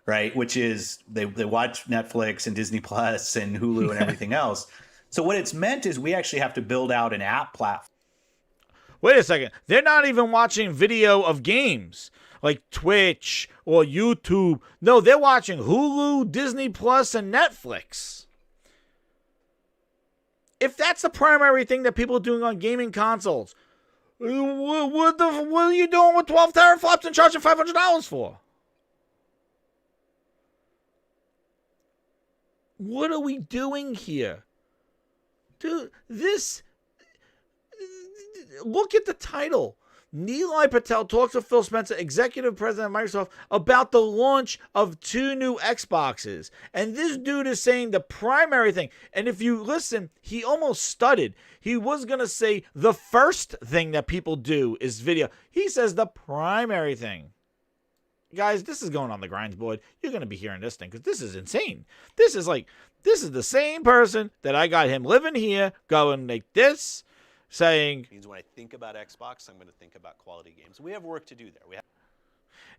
right? Which is they watch Netflix and Disney Plus and Hulu and everything else. So what it's meant is we actually have to build out an app platform. Wait a second. They're not even watching video of games like Twitch or YouTube. No, they're watching Hulu, Disney Plus, and Netflix. If that's the primary thing that people are doing on gaming consoles, What are you doing with 12 teraflops and charging $500 for? What are we doing here? Dude, look at the title. Nilay Patel talks to Phil Spencer, executive president of Microsoft, about the launch of 2 new Xboxes. And this dude is saying the primary thing. And if you listen, he almost stuttered. He was going to say the first thing that people do is video. He says the primary thing. Guys, this is going on the grinds board. You're going to be hearing this thing because this is insane. This is the same person that I got him living here going like this. Saying, means when I think about Xbox, I'm going to think about quality games. We have work to do there.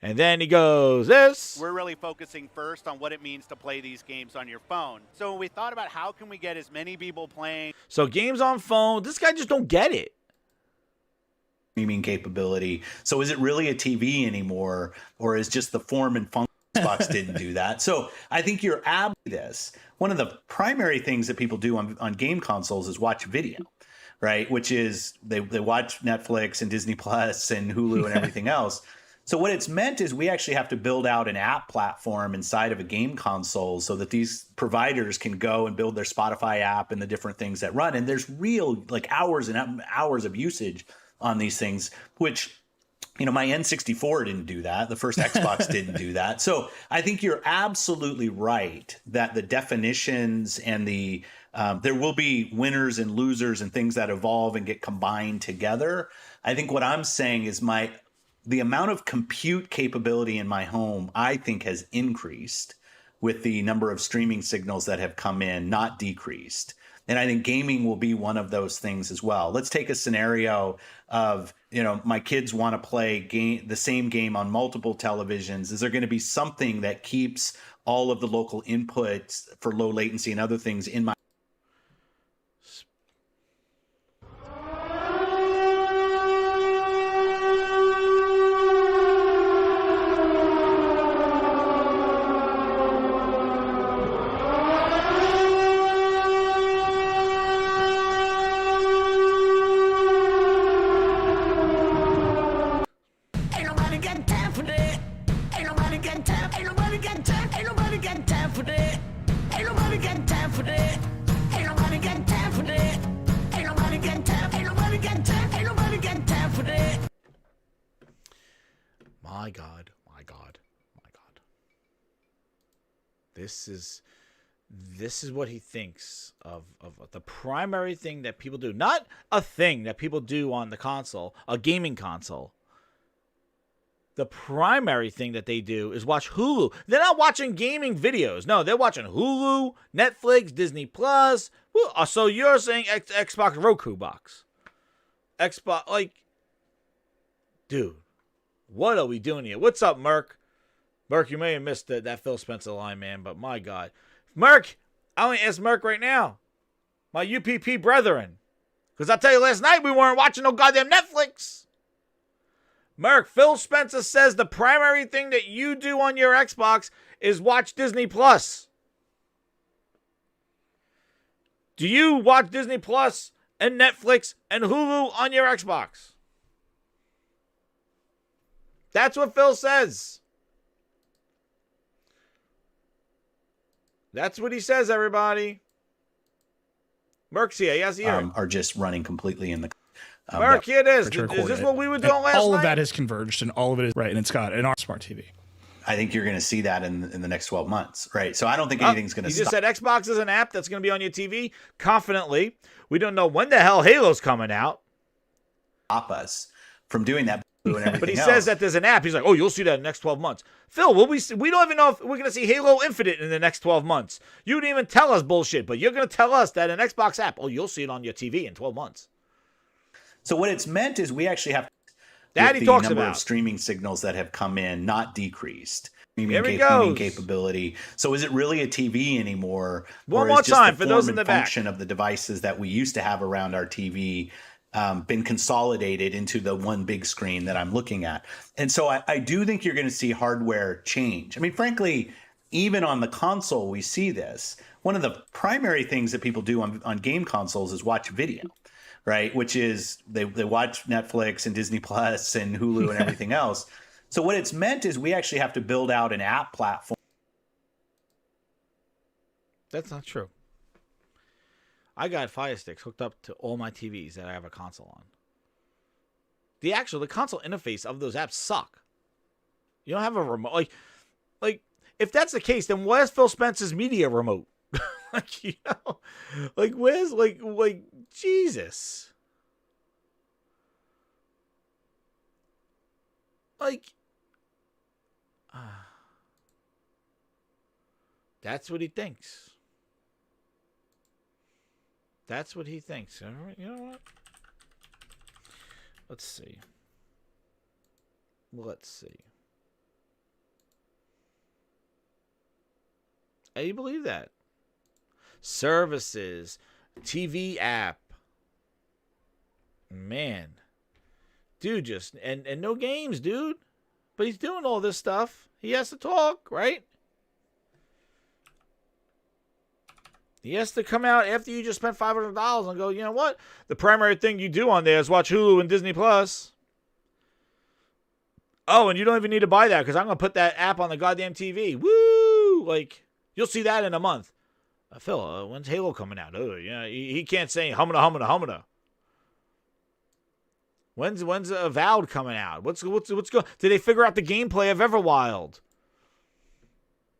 And then he goes this. We're really focusing first on what it means to play these games on your phone. So we thought about how can we get as many people playing. So games on phone, this guy just don't get it. Streaming capability. So is it really a TV anymore, or is just the form and function? Xbox didn't do that. So I think you're this. One of the primary things that people do on game consoles is watch video. Right, which is they watch Netflix and Disney Plus and Hulu and everything else. So what it's meant is we actually have to build out an app platform inside of a game console so that these providers can go and build their Spotify app and the different things that run. And there's real hours and hours of usage on these things, which, my N64 didn't do that. The first Xbox didn't do that. So I think you're absolutely right that the definitions and there will be winners and losers and things that evolve and get combined together. I think what I'm saying is the amount of compute capability in my home, I think, has increased with the number of streaming signals that have come in, not decreased. And I think gaming will be one of those things as well. Let's take a scenario of, my kids want to play the same game on multiple televisions. Is there going to be something that keeps all of the local inputs for low latency and other things in my This is what he thinks of the primary thing that people do. Not a thing that people do on the console, a gaming console. The primary thing that they do is watch Hulu. They're not watching gaming videos. No, they're watching Hulu, Netflix, Disney Plus. So you're saying Xbox Roku box. Xbox, dude, what are we doing here? What's up, Merc? Merc, you may have missed that Phil Spencer line, man, but my God. Merc, I want to ask Merc right now. My UPP brethren. Because I'll tell you, last night we weren't watching no goddamn Netflix. Merc, Phil Spencer says the primary thing that you do on your Xbox is watch Disney Plus. Do you watch Disney Plus and Netflix and Hulu on your Xbox? That's what Phil says. That's what he says, everybody. Merc's here. Yes, here. Are just running completely in the... Merc, here it is. Is this what we were doing last night? All of that has converged, and all of it is right, and it's got an smart TV. I think you're going to see that in the next 12 months, right? So I don't think anything's going to stop. You just said Xbox is an app that's going to be on your TV confidently. We don't know when the hell Halo's coming out. Stop us from doing that. But he says that there's an app. He's like, oh, you'll see that in the next 12 months. Phil, we don't even know if we're going to see Halo Infinite in the next 12 months. You didn't even tell us bullshit, but you're going to tell us that an Xbox app, oh, you'll see it on your TV in 12 months. So what it's meant is we actually have that he talks about of streaming signals that have come in, not decreased. Streaming capability. So is it really a TV anymore? One more time for those in the back. Function of the devices that we used to have around our TV been consolidated into the one big screen that I'm looking at. And so I do think you're going to see hardware change. I mean, frankly, even on the console, we see this. One of the primary things that people do on game consoles is watch video, right? Which is they watch Netflix and Disney Plus and Hulu and everything else. So what it's meant is we actually have to build out an app platform. That's not true. I got Fire Sticks hooked up to all my TVs that I have a console on. The console interface of those apps suck. You don't have a remote. Like if that's the case, then where's Phil Spencer's media remote? Where's Jesus? That's what he thinks. That's what he thinks. You know what? Let's see. How do you believe that? Services, TV app. Man. Dude, and no games, dude. But he's doing all this stuff. He has to talk, right? He has to come out after you just spent $500 and go, you know what? The primary thing you do on there is watch Hulu and Disney Plus. Oh, and you don't even need to buy that because I'm going to put that app on the goddamn TV. Woo! You'll see that in a month. Phil, when's Halo coming out? Oh, yeah, he can't say humana. When's Avowed coming out? What's going? Did they figure out the gameplay of Everwild?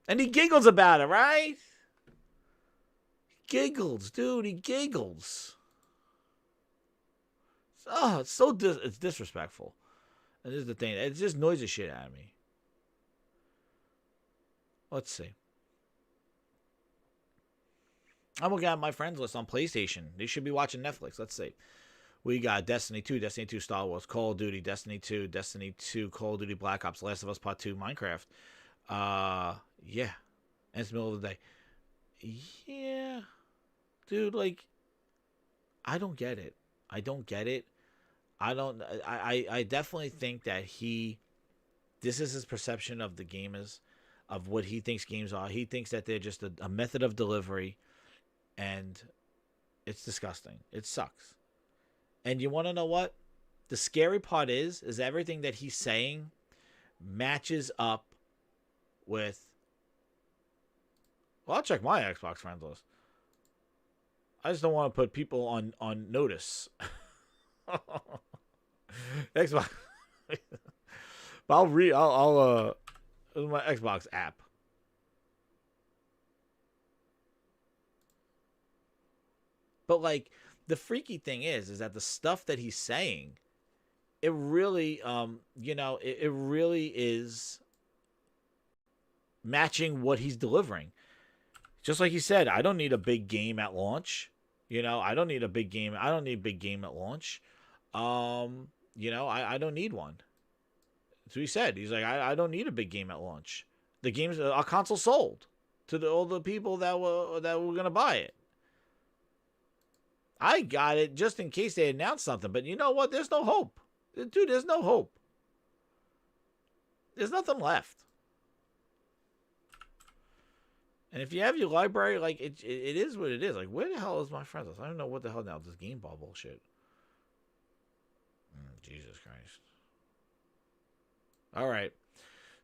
And he giggles about it, right? Giggles, dude. He giggles. Oh, it's disrespectful. And this is the thing. It just annoys the shit out of me. Let's see. I'm looking at my friends list on PlayStation. They should be watching Netflix. Let's see. We got Destiny 2, Destiny 2 Star Wars, Call of Duty, Destiny 2, Destiny 2, Call of Duty Black Ops, Last of Us Part 2, Minecraft. Yeah. And it's the middle of the day. Yeah. Dude, I don't get it. I definitely think that this is his perception of the gamers, of what he thinks games are. He thinks that they're just a method of delivery, and it's disgusting. It sucks. And you want to know what? The scary part is everything that he's saying matches up with. Well, I'll check my Xbox friends list. I just don't want to put people on notice. Xbox. I'll my Xbox app. But the freaky thing is that the stuff that he's saying, it really it really is matching what he's delivering. Just like he said, I don't need a big game at launch. I don't need a big game. I don't need a big game at launch. I don't need one. So he said, he's like, I don't need a big game at launch. The games, our console sold to all the people that were gonna buy it. I got it just in case they announced something, but you know what? There's no hope, dude. There's no hope. There's nothing left. And if you have your library, it is what it is. Where the hell is my friends list? I don't know what the hell now. This game ball bullshit. Jesus Christ. All right.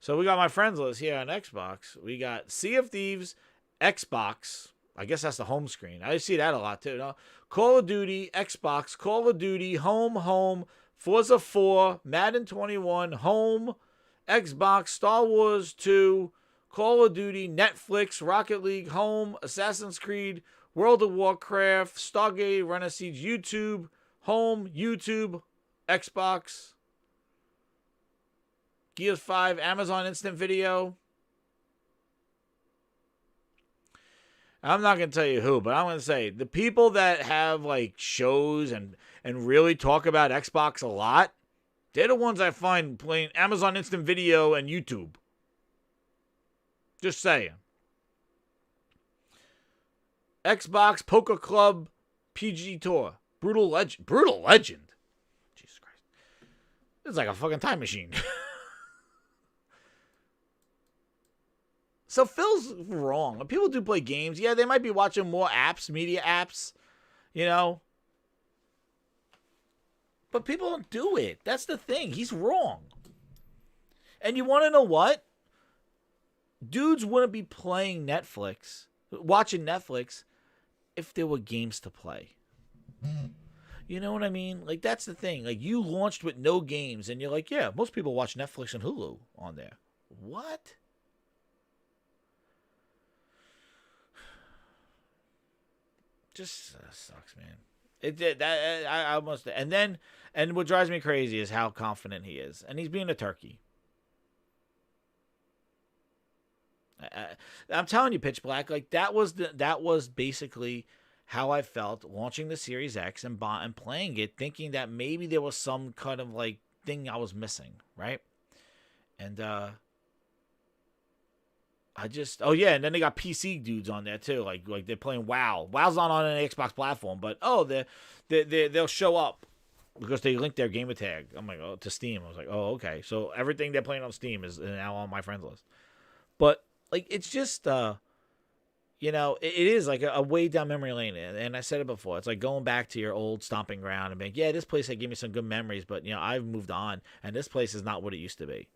So we got my friends list here on Xbox. We got Sea of Thieves, Xbox. I guess that's the home screen. I see that a lot too. No? Call of Duty, Xbox, Call of Duty, home, Forza 4, Madden 21, home, Xbox, Star Wars 2, Call of Duty, Netflix, Rocket League, home, Assassin's Creed, World of Warcraft, Stargate, Run of Siege, YouTube, home, YouTube, Xbox, Gears 5, Amazon Instant Video. I'm not going to tell you who, but I'm going to say the people that have shows and really talk about Xbox a lot, they're the ones I find playing Amazon Instant Video and YouTube. Just saying. Xbox, Poker Club, PG Tour, Brutal Legend. Jesus Christ. It's like a fucking time machine. So Phil's wrong. When people do play games, yeah, they might be watching more apps, media apps, But people don't do it. That's the thing. He's wrong. And you want to know what? Dudes wouldn't be playing Netflix, watching Netflix, if there were games to play. You know what I mean? Like, that's the thing. Like, you launched with no games, and you're like, yeah, most people watch Netflix and Hulu on there. What? Just sucks, man. It did that. I almost. And what drives me crazy is how confident he is, and he's being a turkey. I'm telling you, Pitch Black, like that was basically how I felt launching the Series X and playing it, thinking that maybe there was some kind of like thing I was missing, right? And and then they got PC dudes on there too, like they're playing WoW. WoW's not on an Xbox platform, but they'll show up because they link their gamer tag. I'm like, to Steam. I was like, oh, okay, so everything they're playing on Steam is now on my friends list, but. Like, it's just, it is like a way down memory lane. And I said it before. It's like going back to your old stomping ground and being, yeah, this place had gave me some good memories, but, I've moved on. And this place is not what it used to be.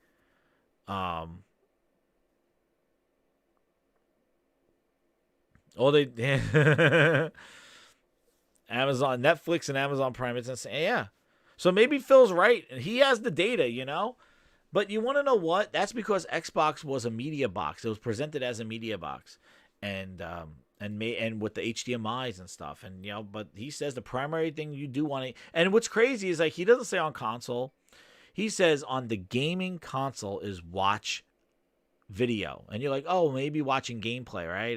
Amazon, Netflix and Amazon Prime, it's insane. Yeah. So maybe Phil's right. He has the data, But you want to know what? That's because Xbox was a media box. It was presented as a media box, and with the HDMI's and stuff. And but he says the primary thing you do want to. And what's crazy is like he doesn't say on console. He says on the gaming console is watch video, and you're like, oh, maybe watching gameplay, right?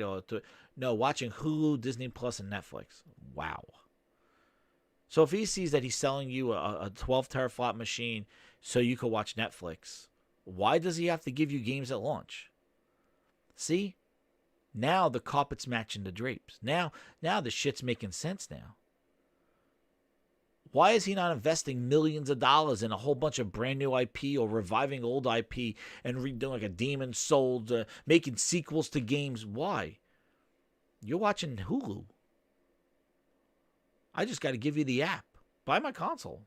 No, watching Hulu, Disney Plus, and Netflix. Wow. So if he sees that he's selling you a 12 teraflop machine so you can watch Netflix, why does he have to give you games at launch? See? Now the carpet's matching the drapes. Now the shit's making sense now. Why is he not investing millions of dollars in a whole bunch of brand new IP or reviving old IP and redoing like a Demon's Souls, making sequels to games? Why? You're watching Hulu. I just got to give you the app. Buy my console.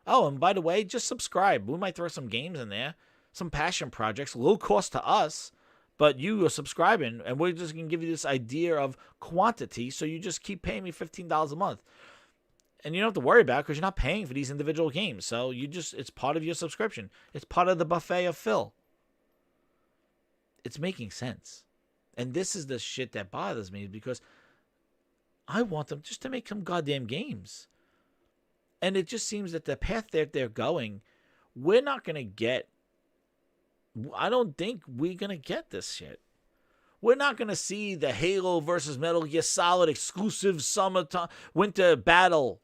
Oh, and by the way, just subscribe. We might throw some games in there, some passion projects, low cost to us, but you are subscribing, and we're just going to give you this idea of quantity, so you just keep paying me $15 a month. And you don't have to worry about it because you're not paying for these individual games. So it's part of your subscription. It's part of the buffet of Phil. It's making sense. And this is the shit that bothers me because I want them just to make some goddamn games. And it just seems that the path that they're going, we're not going to get. I don't think we're going to get this shit. We're not going to see the Halo versus Metal Gear Solid exclusive summertime winter battle.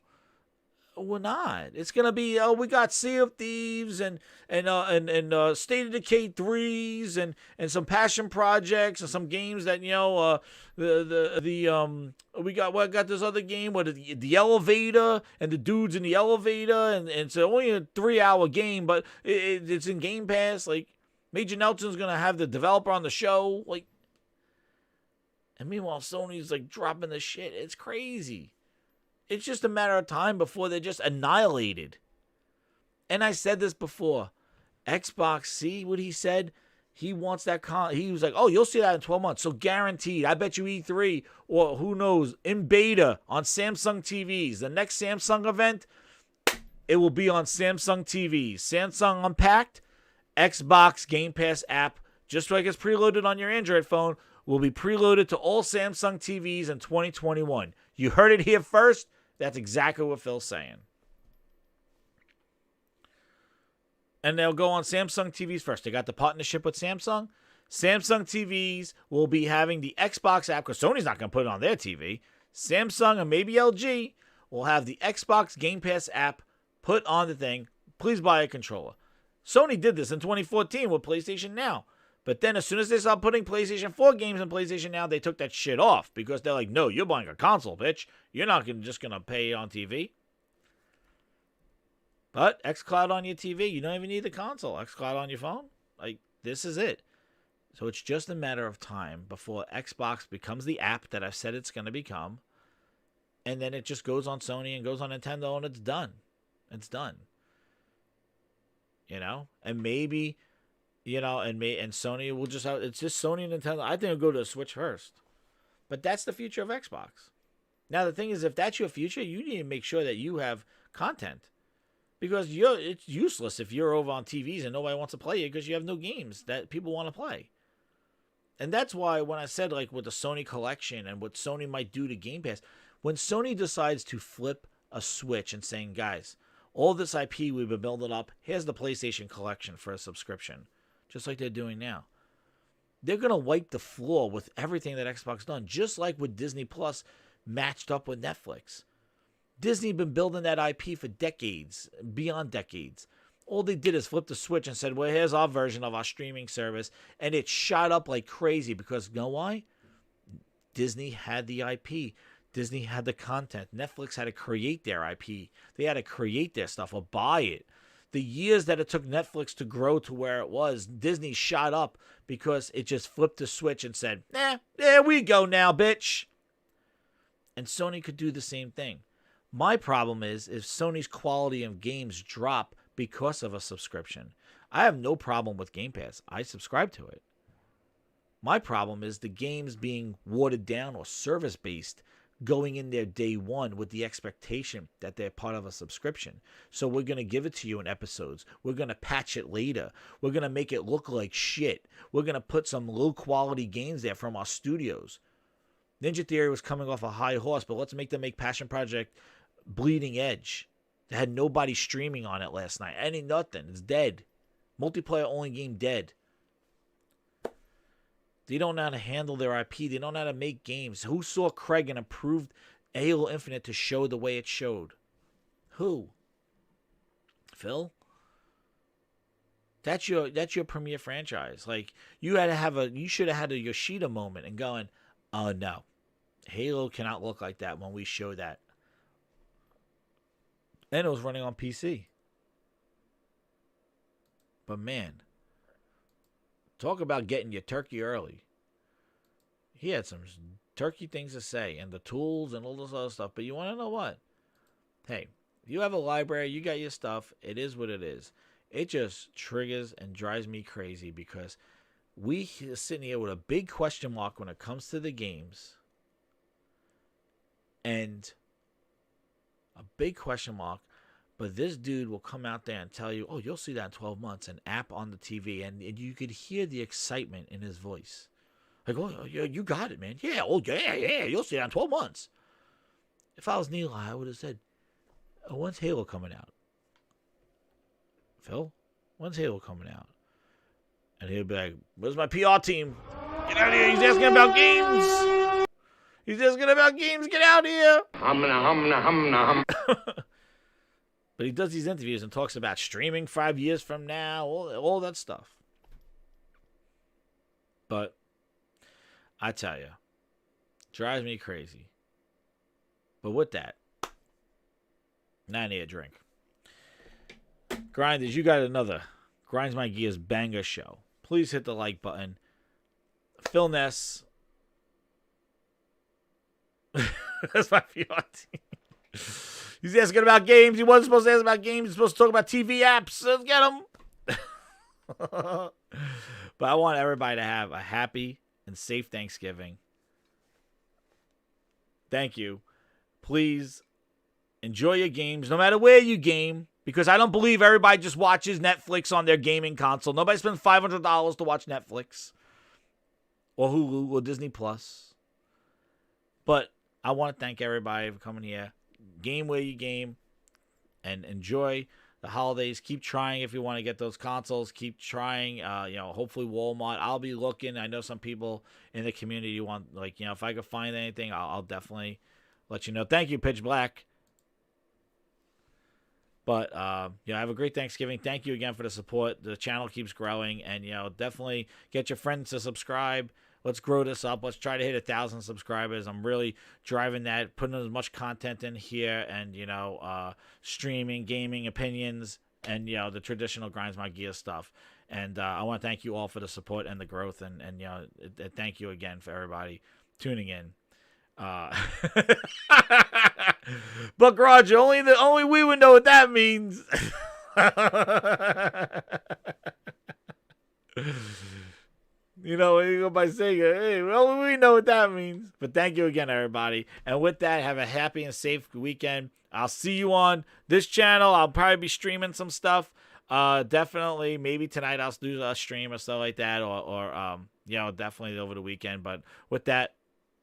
We're not. It's going to be, we got Sea of Thieves and State of Decay 3s and some passion projects and some games that, we got this other game with the elevator and the dudes in the elevator and it's only a 3-hour game, but it's in Game Pass. Like, Major Nelson's going to have the developer on the show. Like, and meanwhile, Sony's like dropping the shit. It's crazy. It's just a matter of time before they're just annihilated. And I said this before. Xbox, see what he said? He wants that he was like, oh, you'll see that in 12 months. So guaranteed. I bet you E3 or who knows, in beta on Samsung TVs. The next Samsung event, it will be on Samsung TVs. Samsung Unpacked, Xbox Game Pass app, just like it's preloaded on your Android phone, will be preloaded to all Samsung TVs in 2021. You heard it here first. That's exactly what Phil's saying. And they'll go on Samsung TVs first. They got the partnership with Samsung. Samsung TVs will be having the Xbox app because Sony's not going to put it on their TV. Samsung and maybe LG will have the Xbox Game Pass app put on the thing. Please buy a controller. Sony did this in 2014 with PlayStation Now. But then as soon as they started putting PlayStation 4 games in PlayStation Now, they took that shit off because they're like, no, you're buying a console, bitch. You're not just going to pay it on TV. But xCloud on your TV, you don't even need the console. xCloud on your phone, like, this is it. So it's just a matter of time before Xbox becomes the app that I've said it's going to become. And then it just goes on Sony and goes on Nintendo and it's done. It's done. And maybe, and Sony will just have, it's just Sony and Nintendo. I think it'll go to the Switch first. But that's the future of Xbox. Now, the thing is, if that's your future, you need to make sure that you have content. Because it's useless if you're over on TVs and nobody wants to play it because you have no games that people want to play. And that's why when I said, like, with the Sony collection and what Sony might do to Game Pass, when Sony decides to flip a switch and saying, guys, all this IP we've been building up, here's the PlayStation collection for a subscription, just like they're doing now. They're going to wipe the floor with everything that Xbox done, just like with Disney Plus matched up with Netflix. Disney been building that IP for decades, beyond decades. All they did is flip the switch and said, well, here's our version of our streaming service. And it shot up like crazy because, you know why? Disney had the IP. Disney had the content. Netflix had to create their IP. They had to create their stuff or buy it. The years that it took Netflix to grow to where it was, Disney shot up because it just flipped the switch and said, there we go now, bitch. And Sony could do the same thing. My problem is if Sony's quality of games drop because of a subscription. I have no problem with Game Pass. I subscribe to it. My problem is the games being watered down or service-based going in there day one with the expectation that they're part of a subscription. So we're going to give it to you in episodes. We're going to patch it later. We're going to make it look like shit. We're going to put some low-quality games there from our studios. Ninja Theory was coming off a high horse, but let's make them make Passion Project Bleeding Edge. They had nobody streaming on it last night. Ain't nothing. It's dead. Multiplayer only game dead. They don't know how to handle their IP. They don't know how to make games. Who saw Craig and approved Halo Infinite to show the way it showed? Who? Phil? That's your premier franchise. Like, you should have had a Yoshida moment and going, oh no, Halo cannot look like that when we show that. And it was running on PC. But man, talk about getting your turkey early. He had some turkey things to say and the tools and all this other stuff. But you want to know what? Hey, you have a library, you got your stuff. It is what it is. It just triggers and drives me crazy because we are sitting here with a big question mark when it comes to the games. And a big question mark. But this dude will come out there and tell you, oh, you'll see that in 12 months, an app on the TV. And you could hear the excitement in his voice. Like, oh, yeah, you got it, man. Yeah, oh, yeah, you'll see that in 12 months. If I was Neil, I would have said, oh, when's Halo coming out? Phil, when's Halo coming out? And he'll be like, where's my PR team? Get out of here. He's asking about games. He's asking about games. Get out of here. Hum. But he does these interviews and talks about streaming 5 years from now, all that stuff. But I tell you, drives me crazy. But with that, now I need a drink. Grinders, you got another Grinds My Gears banger show. Please hit the like button. Phil Ness. That's my fiance. He's asking about games. He wasn't supposed to ask about games. He's supposed to talk about TV apps. Let's get him. But I want everybody to have a happy and safe Thanksgiving. Thank you. Please enjoy your games, no matter where you game, because I don't believe everybody just watches Netflix on their gaming console. Nobody spends $500 to watch Netflix or Hulu or Disney Plus. But I want to thank everybody for coming here. Game where you game and enjoy the holidays. Keep trying if you want to get those consoles. Keep trying. Hopefully Walmart. I'll be looking. I know some people in the community want, if I could find anything, I'll definitely let you know. Thank you, Pitch Black. But have a great Thanksgiving. Thank you again for the support. The channel keeps growing, and definitely get your friends to subscribe. Let's grow this up. Let's try to hit 1,000 subscribers. I'm really driving that, putting as much content in here, and streaming, gaming, opinions, and the traditional Grinds My Gear stuff. And I want to thank you all for the support and the growth, and thank you again for everybody tuning in. But Garage, only we would know what that means. You know, you go by saying, hey, well, we know what that means. But thank you again, everybody. And with that, have a happy and safe weekend. I'll see you on this channel. I'll probably be streaming some stuff. Definitely, maybe tonight I'll do a stream or stuff like that, or you know, definitely over the weekend. But with that,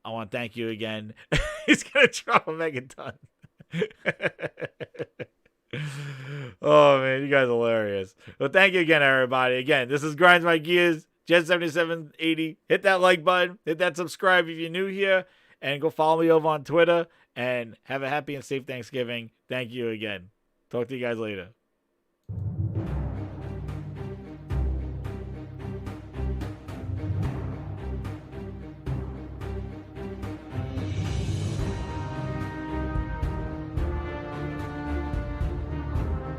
I want to thank you again. He's gonna drop a megaton. Oh man, you guys are hilarious. Well, thank you again, everybody. Again, this is Grinds My Gears, Jet7780. Hit that like button, hit that subscribe if you're new here, and go follow me over on Twitter. And have a happy and safe Thanksgiving. Thank you again. Talk to you guys later.